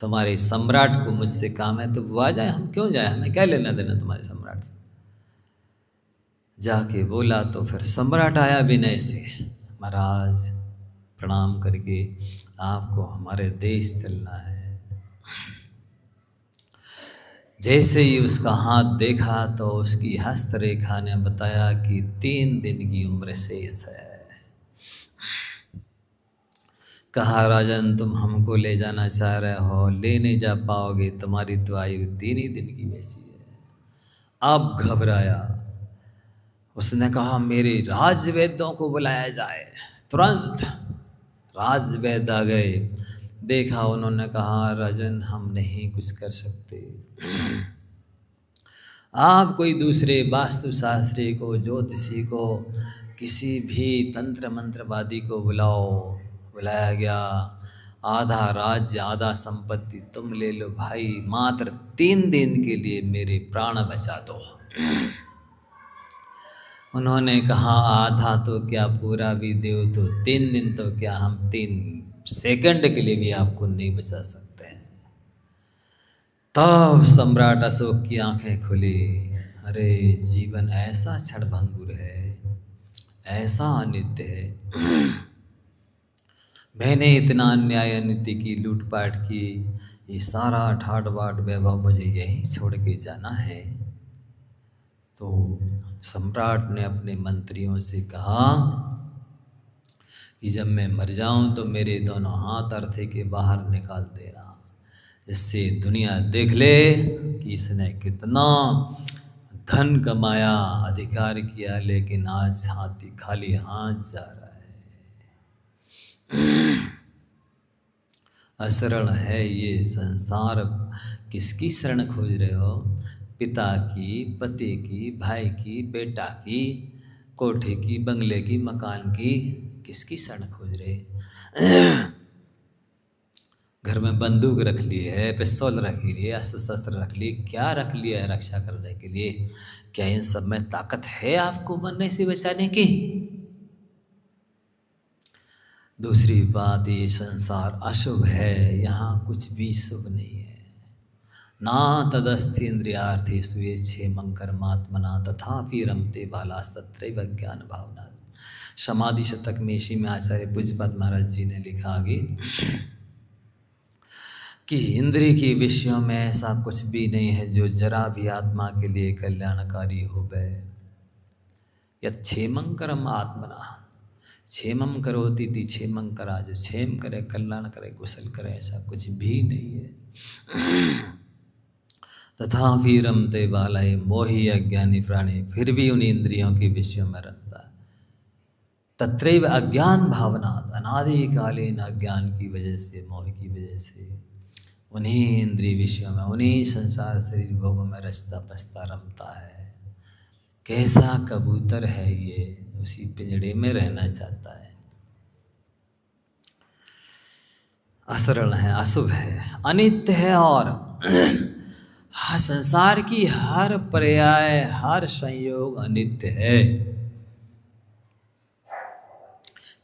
तुम्हारे सम्राट को मुझसे काम है तो वो आ जाए, हम क्यों जाए, हमें क्या लेना देना तुम्हारे सम्राट से। जाके बोला तो फिर सम्राट आया विनय से, महाराज प्रणाम करके आपको हमारे देश चलना है। जैसे ही उसका हाथ देखा तो उसकी हस्तरेखा ने बताया कि 3 दिन की उम्र शेष है। कहा राजन तुम हमको ले जाना चाह रहे हो, ले नहीं जा पाओगे, तुम्हारी तो आयु 3 ही दिन की बची है। अब घबराया, उसने कहा मेरे राजवैद्यों को बुलाया जाए। तुरंत राजवैद्य आ गए। देखा, उन्होंने कहा राजन हम नहीं कुछ कर सकते, आप कोई दूसरे वास्तुशास्त्री को, ज्योतिषी को, किसी भी तंत्र मंत्रवादी को बुलाओ। बुलाया गया। आधा राज्य आधा संपत्ति तुम ले लो भाई, मात्र 3 दिन के लिए मेरे प्राण बचा दो। उन्होंने कहा आधा तो क्या पूरा भी दो तो 3 दिन तो क्या, हम 3 सेकंड के लिए भी आपको नहीं बचा सकते हैं। तब सम्राट अशोक की आंखें खुली। अरे जीवन ऐसा क्षणभंगुर है, ऐसा अनित्य है। मैंने इतना अन्याय अनिति की, लूटपाट की, ये सारा ठाट बाट वैभव मुझे यहीं छोड़ के जाना है। तो सम्राट ने अपने मंत्रियों से कहा कि जब मैं मर जाऊं तो मेरे दोनों हाथ अर्थी के बाहर निकाल देना, जिससे दुनिया देख ले कि इसने कितना धन कमाया, अधिकार किया, लेकिन आज हाथी खाली हाथ जा रहा है। अशरण है ये संसार, किसकी शरण खोज रहे हो? पिता की, पति की, भाई की, बेटा की, कोठे की, बंगले की, मकान की, किसकी शरण खोज रहे? घर में बंदूक रख ली है, पिस्तौल रख ली है, अस्त्र शस्त्र रख लिए, क्या रख लिया है रक्षा करने के लिए? क्या इन सब में ताकत है आपको मरने से बचाने की? दूसरी बात, ये संसार अशुभ है, यहाँ कुछ भी शुभ नहीं है। ना तदस्थि इंद्रियार्थी सुयेच्छे मंकरमात्मना तथापि रमते बालास्तत्रैव ज्ञान भावना। समाधि शतक में इसी में आचार्य पूज्यपाद महाराज जी ने लिखा आगे कि इंद्रिय के विषयों में ऐसा कुछ भी नहीं है जो जरा भी आत्मा के लिए कल्याणकारी हो गए। यत् क्षेमंकरम आत्मना, क्षेमम करोति इति क्षेमं करा, जो क्षेम करे, कल्याण करे, कुशल करे, ऐसा कुछ भी नहीं है। तथापि रमते बालाए मोहि अज्ञानी प्राणी, फिर भी उन इंद्रियों के विषयों में रमता है। तत्रैव अज्ञान भावना, अनादिकालीन अज्ञान की वजह से, मोह की वजह से उन्हीं इंद्रिय विषयों में, उन्हीं संसार शरीर भोगों में रचता बसता रमता है। कैसा कबूतर है ये, उसी पिंजड़े में रहना चाहता है। असरण है, अशुभ है, अनित्य है, और संसार की हर पर्याय, हर संयोग अनित्य है।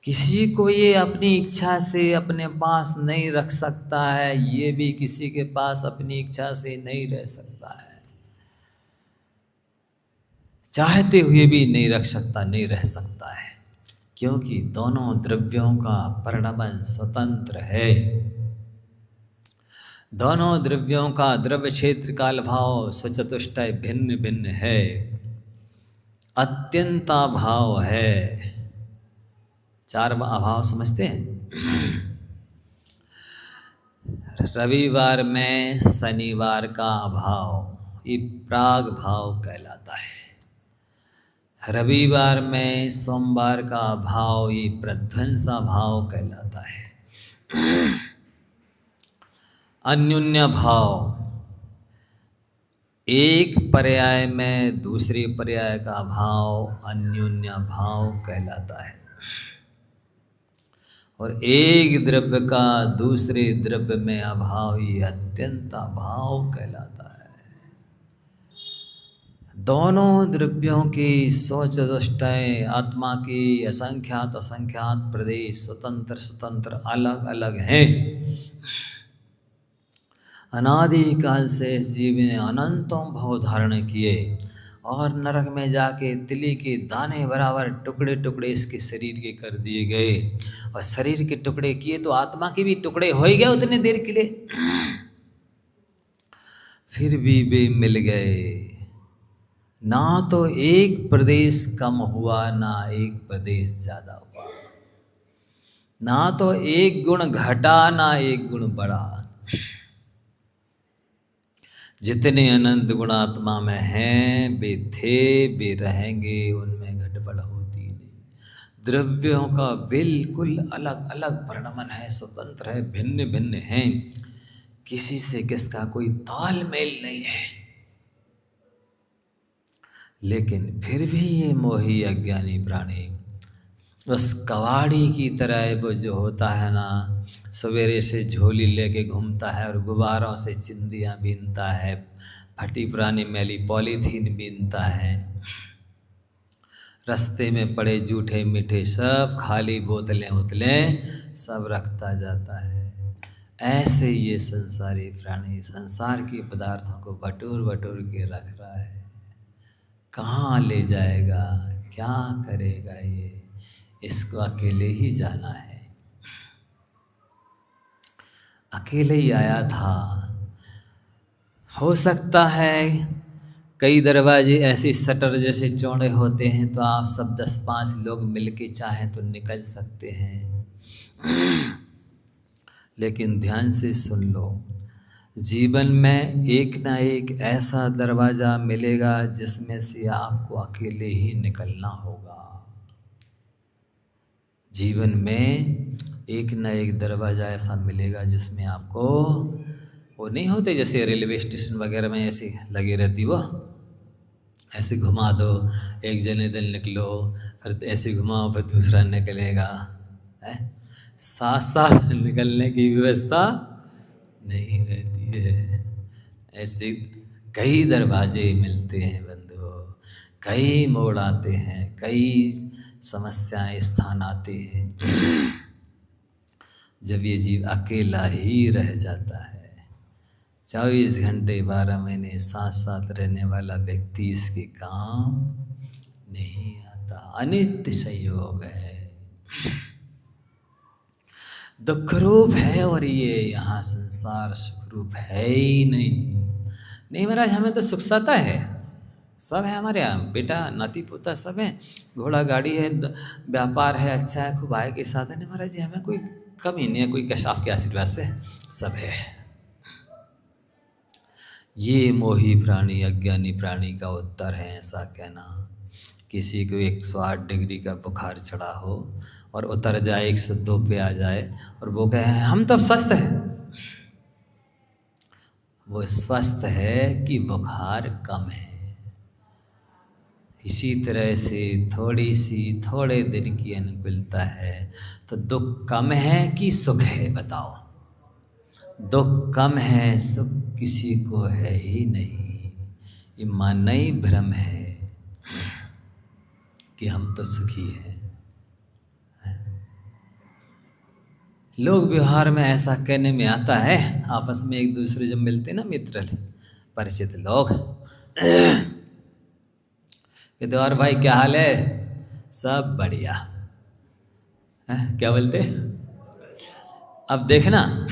किसी को ये अपनी इच्छा से अपने पास नहीं रख सकता है, ये भी किसी के पास अपनी इच्छा से नहीं रह सकता है, चाहते हुए भी नहीं रख सकता, नहीं रह सकता है, क्योंकि दोनों द्रव्यों का परिणमन स्वतंत्र है। दोनों द्रव्यों का द्रव्य क्षेत्र काल भाव स्वचतुष्टय भिन्न भिन्न है, अत्यंताभाव है। 4 अभाव समझते हैं? रविवार में शनिवार का अभाव ये प्राग भाव कहलाता है। रविवार में सोमवार का अभाव ये प्रध्वंसा भाव कहलाता है। अन्योन्य भाव, एक पर्याय में दूसरे पर्याय का अभाव अन्योन्य भाव कहलाता है। और एक द्रव्य का दूसरे द्रव्य में अभाव ये अत्यंत अभाव कहलाता है। दोनों द्रव्यों की सोच दृष्टाएं आत्मा की असंख्यात असंख्यात प्रदेश स्वतंत्र स्वतंत्र अलग अलग हैं। अनादि काल से इस जीव ने अनंतों भाव धारण किए और नरक में जाके तिली के दाने बराबर टुकड़े टुकड़े इसके शरीर के कर दिए गए। और शरीर के टुकड़े किए तो आत्मा के भी टुकड़े हो ही गए उतने देर के लिए। फिर भी वे मिल गए। ना तो एक प्रदेश कम हुआ ना एक प्रदेश ज्यादा हुआ, ना तो एक गुण घटा ना एक गुण बढ़ा। जितने अनंत गुण आत्मा में हैं वे थे वे रहेंगे, उनमें घटबढ़ होती नहीं। द्रव्यों का बिल्कुल अलग अलग वर्णन है, स्वतंत्र है, भिन्न भिन्न हैं, किसी से किसका कोई तालमेल नहीं है। लेकिन फिर भी ये मोही अज्ञानी प्राणी उस कवाड़ी की तरह वो जो होता है ना, सवेरे से झोली लेके घूमता है और गुब्बारों से चिंदियाँ बीनता है, फटी पुरानी मैली पॉलीथीन बीनता है, रास्ते में पड़े जूठे मीठे सब खाली बोतलें उतलें सब रखता जाता है। ऐसे ये संसारी प्राणी संसार के पदार्थों को बटोर बटोर के रख रहा है। कहाँ ले जाएगा, क्या करेगा ये, इसको अकेले ही जाना है। अकेले ही आया था। हो सकता है कई दरवाजे ऐसे शटर जैसे चौड़े होते हैं तो आप सब 10-5 लोग मिलके चाहें तो निकल सकते हैं। लेकिन ध्यान से सुन लो, जीवन में एक ना एक ऐसा दरवाज़ा मिलेगा जिसमें से आपको अकेले ही निकलना होगा। जीवन में एक ना एक दरवाज़ा ऐसा मिलेगा जिसमें आपको, वो नहीं होते जैसे रेलवे स्टेशन वगैरह में ऐसे लगी रहती, वो ऐसे घुमा दो, एक जने दिन निकलो, फिर ऐसे घुमाओ, फिर दूसरा निकलेगा। साथ साथ निकलने की व्यवस्था नहीं रहती है। ऐसे कई दरवाजे मिलते हैं बंधु, कई मोड़ आते हैं, कई समस्याएं स्थान आते हैं। जब ये जीव अकेला ही रह जाता है, 24 घंटे 12 महीने साथ साथ रहने वाला व्यक्ति इसके काम नहीं आता। अनित्य संयोग है, दुख रूप है, और ये यहाँ संसार सुख रूप है ही नहीं महाराज। हमें तो सुख साता है, सब है हमारे यहाँ, बेटा नाती पोता सब है, घोड़ा गाड़ी है, व्यापार है, अच्छा है, खूब आय के साधन है महाराज जी। हमें कोई कमी नहीं है, कोई कशाफ के आशीर्वाद से सब है। ये मोही प्राणी अज्ञानी प्राणी का उत्तर है ऐसा कहना। किसी को 108 डिग्री का बुखार चढ़ा हो और उतर जाए 102 पे आ जाए और वो कहे हम तो स्वस्थ हैं, वो स्वस्थ है कि बुखार कम है। इसी तरह से थोड़े दिन की अनुकूलता है तो दुख कम है कि सुख है, बताओ। दुख कम है, सुख किसी को है ही नहीं। ये मानना ही भ्रम है कि हम तो सुखी हैं। लोग व्यवहार में ऐसा कहने में आता है, आपस में एक दूसरे जब मिलते ना, मित्र परिचित लोग, कहते और भाई क्या हाल है, सब बढ़िया है, क्या बोलते। अब देखना,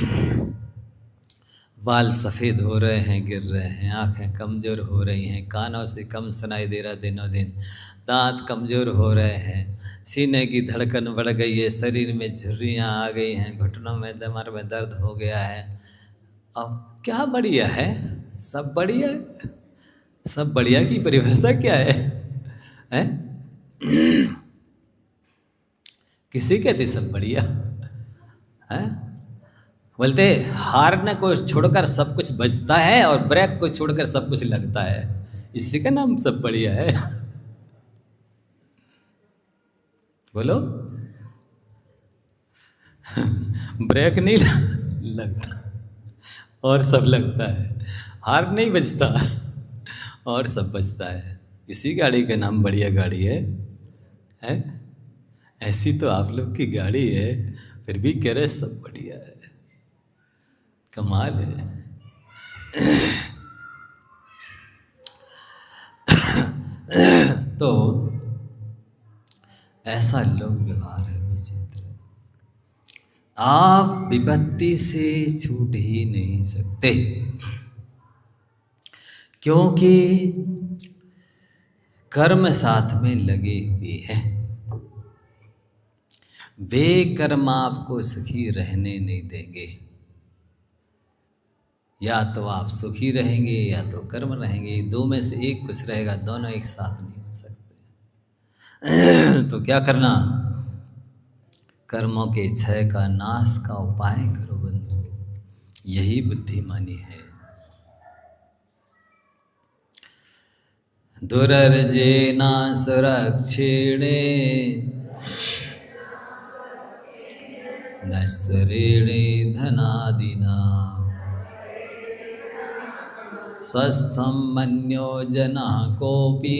बाल सफ़ेद हो रहे हैं, गिर रहे हैं, आँखें कमज़ोर हो रही हैं, कानों से कम सुनाई दे रहा दिनों दिन, दांत कमज़ोर हो रहे हैं, सीने की धड़कन बढ़ गई है, शरीर में झुर्रियाँ आ गई हैं, घुटनों में कमर में दर्द हो गया है, अब क्या बढ़िया है? सब बढ़िया है। सब बढ़िया की परिभाषा क्या है? हैं? किसे कहते सब बढ़िया? हैं? बोलते हारने को छोड़कर सब कुछ बचता है और ब्रेक को छोड़कर सब कुछ लगता है, इसी का नाम सब बढ़िया है। बोलो। ब्रेक नहीं लगता और सब लगता है, हार नहीं बचता और सब बचता है, इसी गाड़ी का नाम बढ़िया गाड़ी है। हैं? ऐसी तो आप लोग की गाड़ी है, फिर भी कह रहे सब बढ़िया है। कमाल है। तो ऐसा लोक व्यवहार है विचित्र। आप विपत्ति से छूट ही नहीं सकते, क्योंकि कर्म साथ में लगे हुए हैं। वे कर्म आपको सुखी रहने नहीं देंगे। या तो आप सुखी रहेंगे या तो कर्म रहेंगे, दो में से एक कुछ रहेगा, दोनों एक साथ नहीं हो सकते। तो क्या करना? कर्मों के क्षय का, नाश का उपाय करो बंधु, यही बुद्धिमानी है। दुरर्जेना सुरक्षेणे नश्वरेणे धनादिना स्वस्थं मन्यो जनः कोऽपि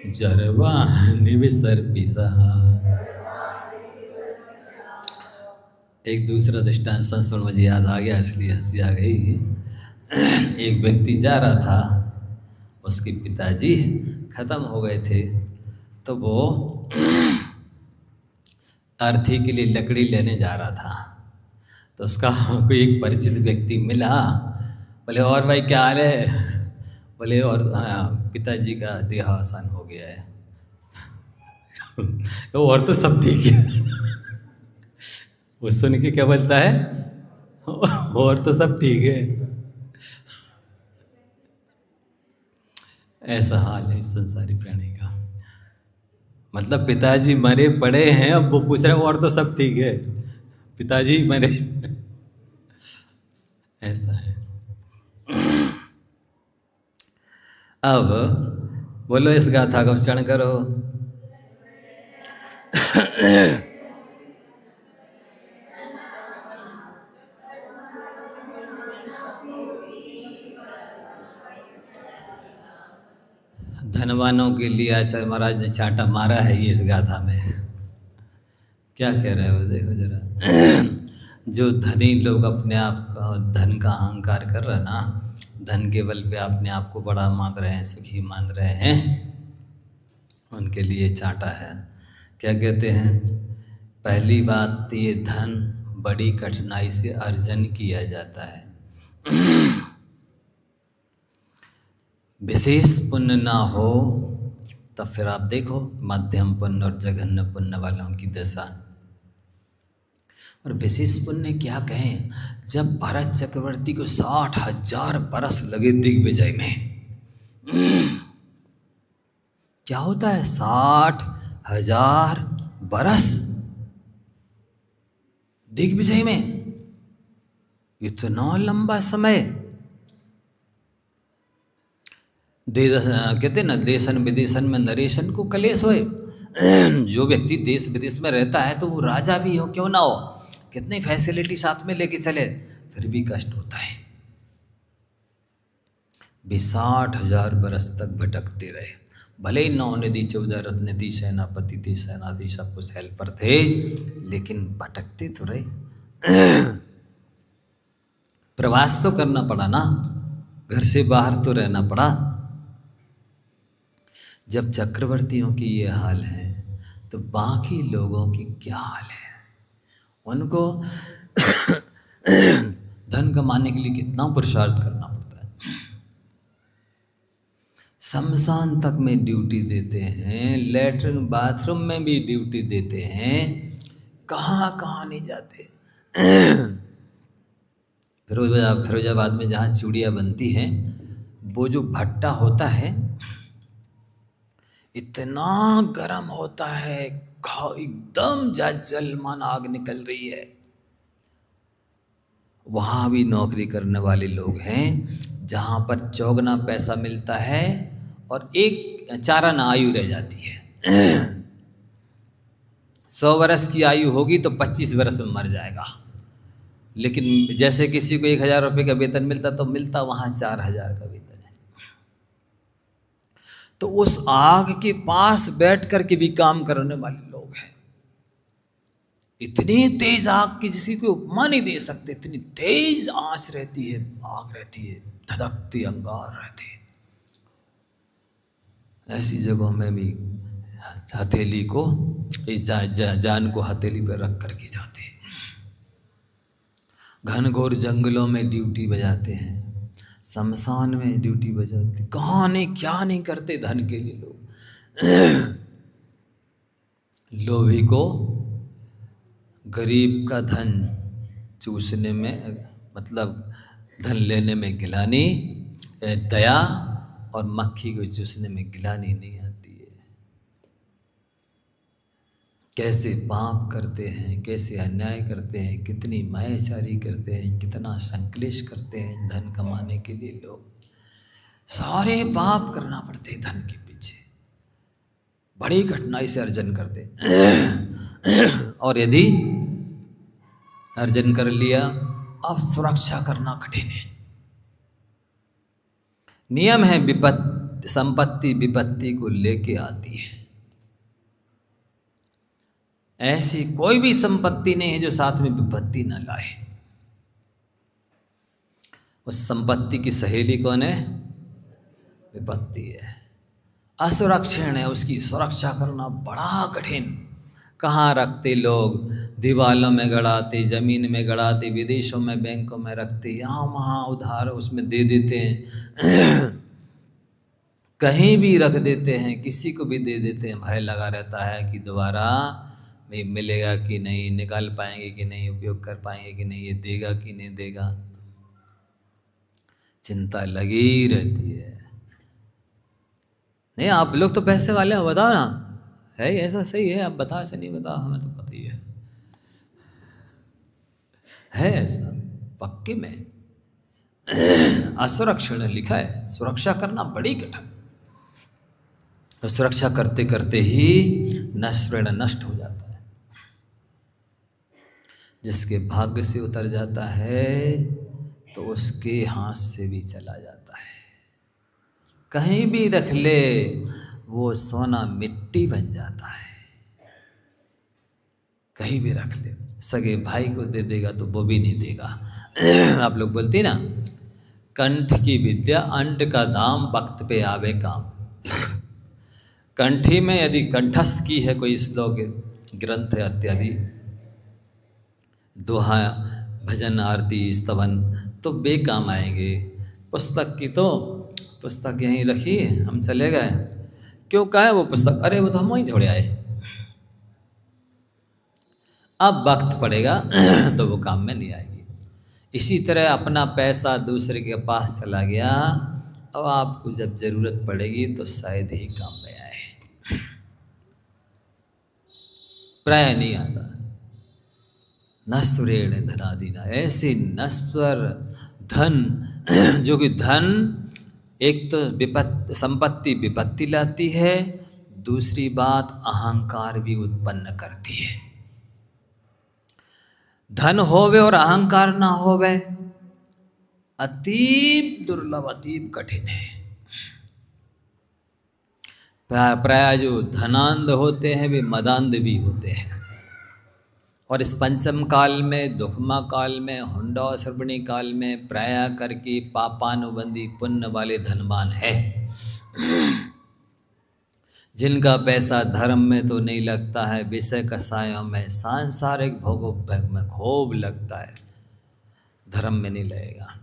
जर्वाणि विसर्पिसः। एक दूसरा दृष्टांत संस्मरण मुझे याद आ गया, इसलिए हंसी आ गई। एक व्यक्ति जा रहा था, उसके पिताजी खत्म हो गए थे, तो वो अर्थी के लिए लकड़ी लेने जा रहा था। तो उसका कोई एक परिचित व्यक्ति मिला, बोले और भाई क्या हाल है? बोले और पिताजी का देहावसान हो गया है। तो और तो सब ठीक है। वो सुन के क्या बोलता है? और तो सब ठीक है। ऐसा हाल है इस संसारी प्राणी का। मतलब पिताजी मरे पड़े हैं, अब वो पूछ रहे और तो सब ठीक है, पिताजी मरे। ऐसा है। अब बोलो इस गाथा का उच्चारण करो। धनवानों के लिए ऐसा महाराज ने चांटा मारा है ये इस गाथा में। क्या कह रहे हो देखो जरा। जो धनी लोग अपने आप का धन का अहंकार कर रहे हैं ना, धन के बल पे अपने आप को बड़ा मान रहे हैं, सुखी मान रहे हैं, उनके लिए चांटा है। क्या कहते हैं? पहली बात, ये धन बड़ी कठिनाई से अर्जन किया जाता है। विशेष पुण्य ना हो तब फिर आप देखो मध्यम पुण्य और जघन्य पुण्य वालों की दशा। और विशेष पुण्य क्या कहें, जब भरत चक्रवर्ती को 60,000 बरस लगे दिग्विजय में। क्या होता है 60,000 बरस दिग्विजय में? इतना लंबा समय। कहते ना देशन विदेशन में नरेशन को कलेश होए। जो व्यक्ति देश विदेश में रहता है तो वो राजा भी हो क्यों ना हो, कितनी फैसिलिटी साथ में लेके चले, फिर भी कष्ट होता है। 60,000 बरस तक भटकते रहे। भले ही 9 निधि 14 रत्न थी, सेनापति थी, सेना थी, सब कुछ हेल्पर थे, लेकिन भटकते तो रहे। प्रवास तो करना पड़ा ना, घर से बाहर तो रहना पड़ा। जब चक्रवर्तियों की ये हाल है तो बाकी लोगों की क्या हाल है? उनको धन कमाने के लिए कितना पुरुषार्थ करना पड़ता है। शमशान तक में ड्यूटी देते हैं, लेटरिन बाथरूम में भी ड्यूटी देते हैं, कहाँ कहाँ नहीं जाते। फिरोजाबाद में जहाँ चूड़ियाँ बनती हैं, वो जो भट्टा होता है इतना गर्म होता है, एकदम जलमान आग निकल रही है। वहाँ भी नौकरी करने वाले लोग हैं जहाँ पर चौगुना पैसा मिलता है और एक 4 आना आयु रह जाती है। 100 वर्ष की आयु होगी तो 25 वर्ष में मर जाएगा, लेकिन जैसे किसी को 1000 रुपये का वेतन मिलता तो मिलता वहाँ 4000 का वेतन है। तो उस आग के पास बैठ करके भी काम करने वाले लोग हैं। इतनी तेज आग की जिसकी कोई उपमा नहीं दे सकते, इतनी तेज आंच रहती है, आग रहती है, धधकती अंगार रहती है। ऐसी जगहों में भी हथेली को, इस जान को हथेली पर रख करके जाते हैं। घनघोर जंगलों में ड्यूटी बजाते हैं, शमशान में ड्यूटी बजाते, कहाँ नहीं क्या नहीं करते धन के लिए लोग। लोभी को गरीब का धन चूसने में, मतलब धन लेने में गिलानी, दया, और मक्खी को चूसने में गिलानी नहीं आती है। कैसे पाप करते हैं, कैसे अन्याय करते हैं, कितनी मायाचारी करते हैं, कितना संक्लेश करते हैं धन कमाने के लिए लोग। सारे पाप करना पड़ते हैं धन के पीछे, बड़ी कठिनाई से अर्जन करते। और यदि अर्जन कर लिया, अब सुरक्षा करना कठिन है। नियम है, संपत्ति विपत्ति को लेके आती है। ऐसी कोई भी संपत्ति नहीं है जो साथ में विपत्ति न लाए। उस संपत्ति की सहेली कौन है? विपत्ति है। असुरक्षण है, उसकी सुरक्षा करना बड़ा कठिन। कहाँ रखते लोग? दीवालों में गड़ाते, ज़मीन में गड़ाते, विदेशों में बैंकों में रखते, यहाँ वहाँ उधार उसमें दे देते हैं। कहीं भी रख देते हैं, किसी को भी दे देते हैं। भय लगा रहता है कि दोबारा मिलेगा कि नहीं, निकाल पाएंगे कि नहीं, उपयोग कर पाएंगे कि नहीं, ये देगा कि नहीं देगा, चिंता लगी रहती है। नहीं, आप लोग तो पैसे वाले हो, बताओ ना, है ऐसा सही है? आप बताओ, ऐसा नहीं बताओ, हमें तो पता ही है ऐसा पक्के में। असुरक्षण लिखा है, सुरक्षा करना बड़ी कठिन। तो सुरक्षा करते करते ही नष्ट हो जाता है। जिसके भाग्य से उतर जाता है तो उसके हाथ से भी चला जाता है। कहीं भी रख ले वो सोना मिट्टी बन जाता है। कहीं भी रख ले, सगे भाई को दे देगा तो वो भी नहीं देगा। आप लोग बोलते ना, कंठ की विद्या अंट का दाम, वक्त पे आवे काम। कंठी में यदि कंठस्थ की है कोई श्लोक, ग्रंथ है इत्यादि, दोहा, भजन, आरती, स्तवन, तो बेकाम आएंगे। पुस्तक की तो पुस्तक यहीं रखी, हम चले गए, क्यों कहा है वो पुस्तक? अरे वो तो हम वहीं छोड़े आए, अब वक्त पड़ेगा तो वो काम में नहीं आएगी। इसी तरह अपना पैसा दूसरे के पास चला गया, अब आपको जब जरूरत पड़ेगी तो शायद ही काम में आए, प्राय नहीं आता। नश्वरेण धनादिना, ऐसे नश्वर धन, जो कि धन एक तो संपत्ति विपत्ति लाती है, दूसरी बात अहंकार भी उत्पन्न करती है। धन होवे और अहंकार ना होवे अतीब दुर्लभ, अतीब कठिन है। प्राय जो धनांध होते हैं वे मदांध भी होते हैं। और इस पंचम काल में, दुखमा काल में, हुंडा और श्रवणी काल में प्राय करके पापानुबंधी पुण्य वाले धनवान है। जिनका पैसा धर्म में तो नहीं लगता है, विषय कसायों में, सांसारिक भोगों में खूब लगता है, धर्म में नहीं लगेगा।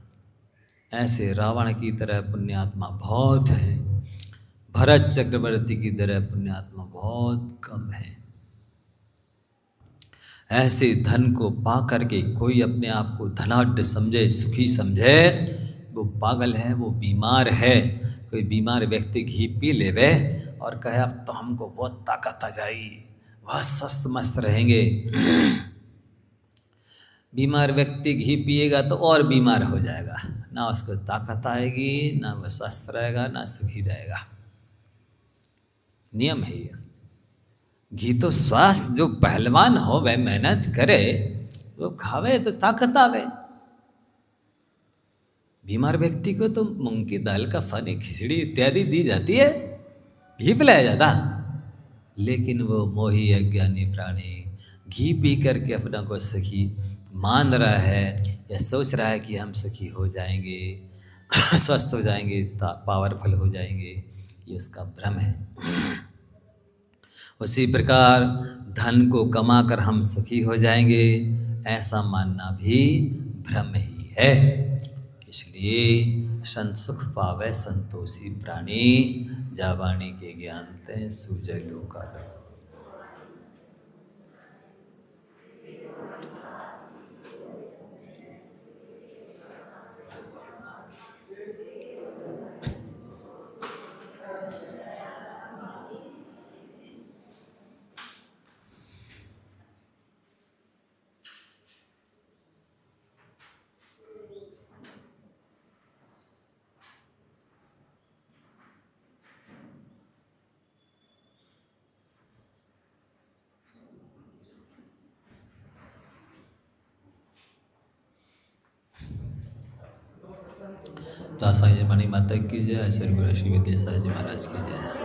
ऐसे रावण की तरह पुण्यात्मा बहुत है, भरत चक्रवर्ती की तरह पुण्यात्मा बहुत कम है। ऐसे धन को पा करके कोई अपने आप को धनाढ्य समझे, सुखी समझे, वो पागल है, वो बीमार है। कोई बीमार व्यक्ति घी पी लेवे और कहे अब तो हमको बहुत ताकत आ जाएगी, वह स्वस्थ मस्त रहेंगे। बीमार व्यक्ति घी पिएगा तो और बीमार हो जाएगा, ना उसको ताकत आएगी, ना वह स्वस्थ रहेगा, ना सुखी रहेगा। नियम है ये। घी तो स्वास्थ्य, जो पहलवान हो वह मेहनत करे, वो खावे तो ताकत आवे। बीमार व्यक्ति को तो मूंग की दाल का फनी, खिचड़ी इत्यादि दी जाती है, घी पिलाया जाता। लेकिन वो मोही अज्ञानी प्राणी घी पी करके अपना को सुखी मान रहा है या सोच रहा है कि हम सुखी हो जाएंगे, स्वस्थ हो जाएंगे, पावरफुल हो जाएंगे। ये उसका भ्रम है। उसी प्रकार धन को कमाकर हम सुखी हो जाएंगे, ऐसा मानना भी भ्रम ही है। इसलिए संत सुख पावे संतोषी प्राणी, जावाणी के ज्ञान से सूझे लोकाल। दासाई जी मणि माता की जय, श्री गुरु श्री विद्या साई जी महाराज की जय।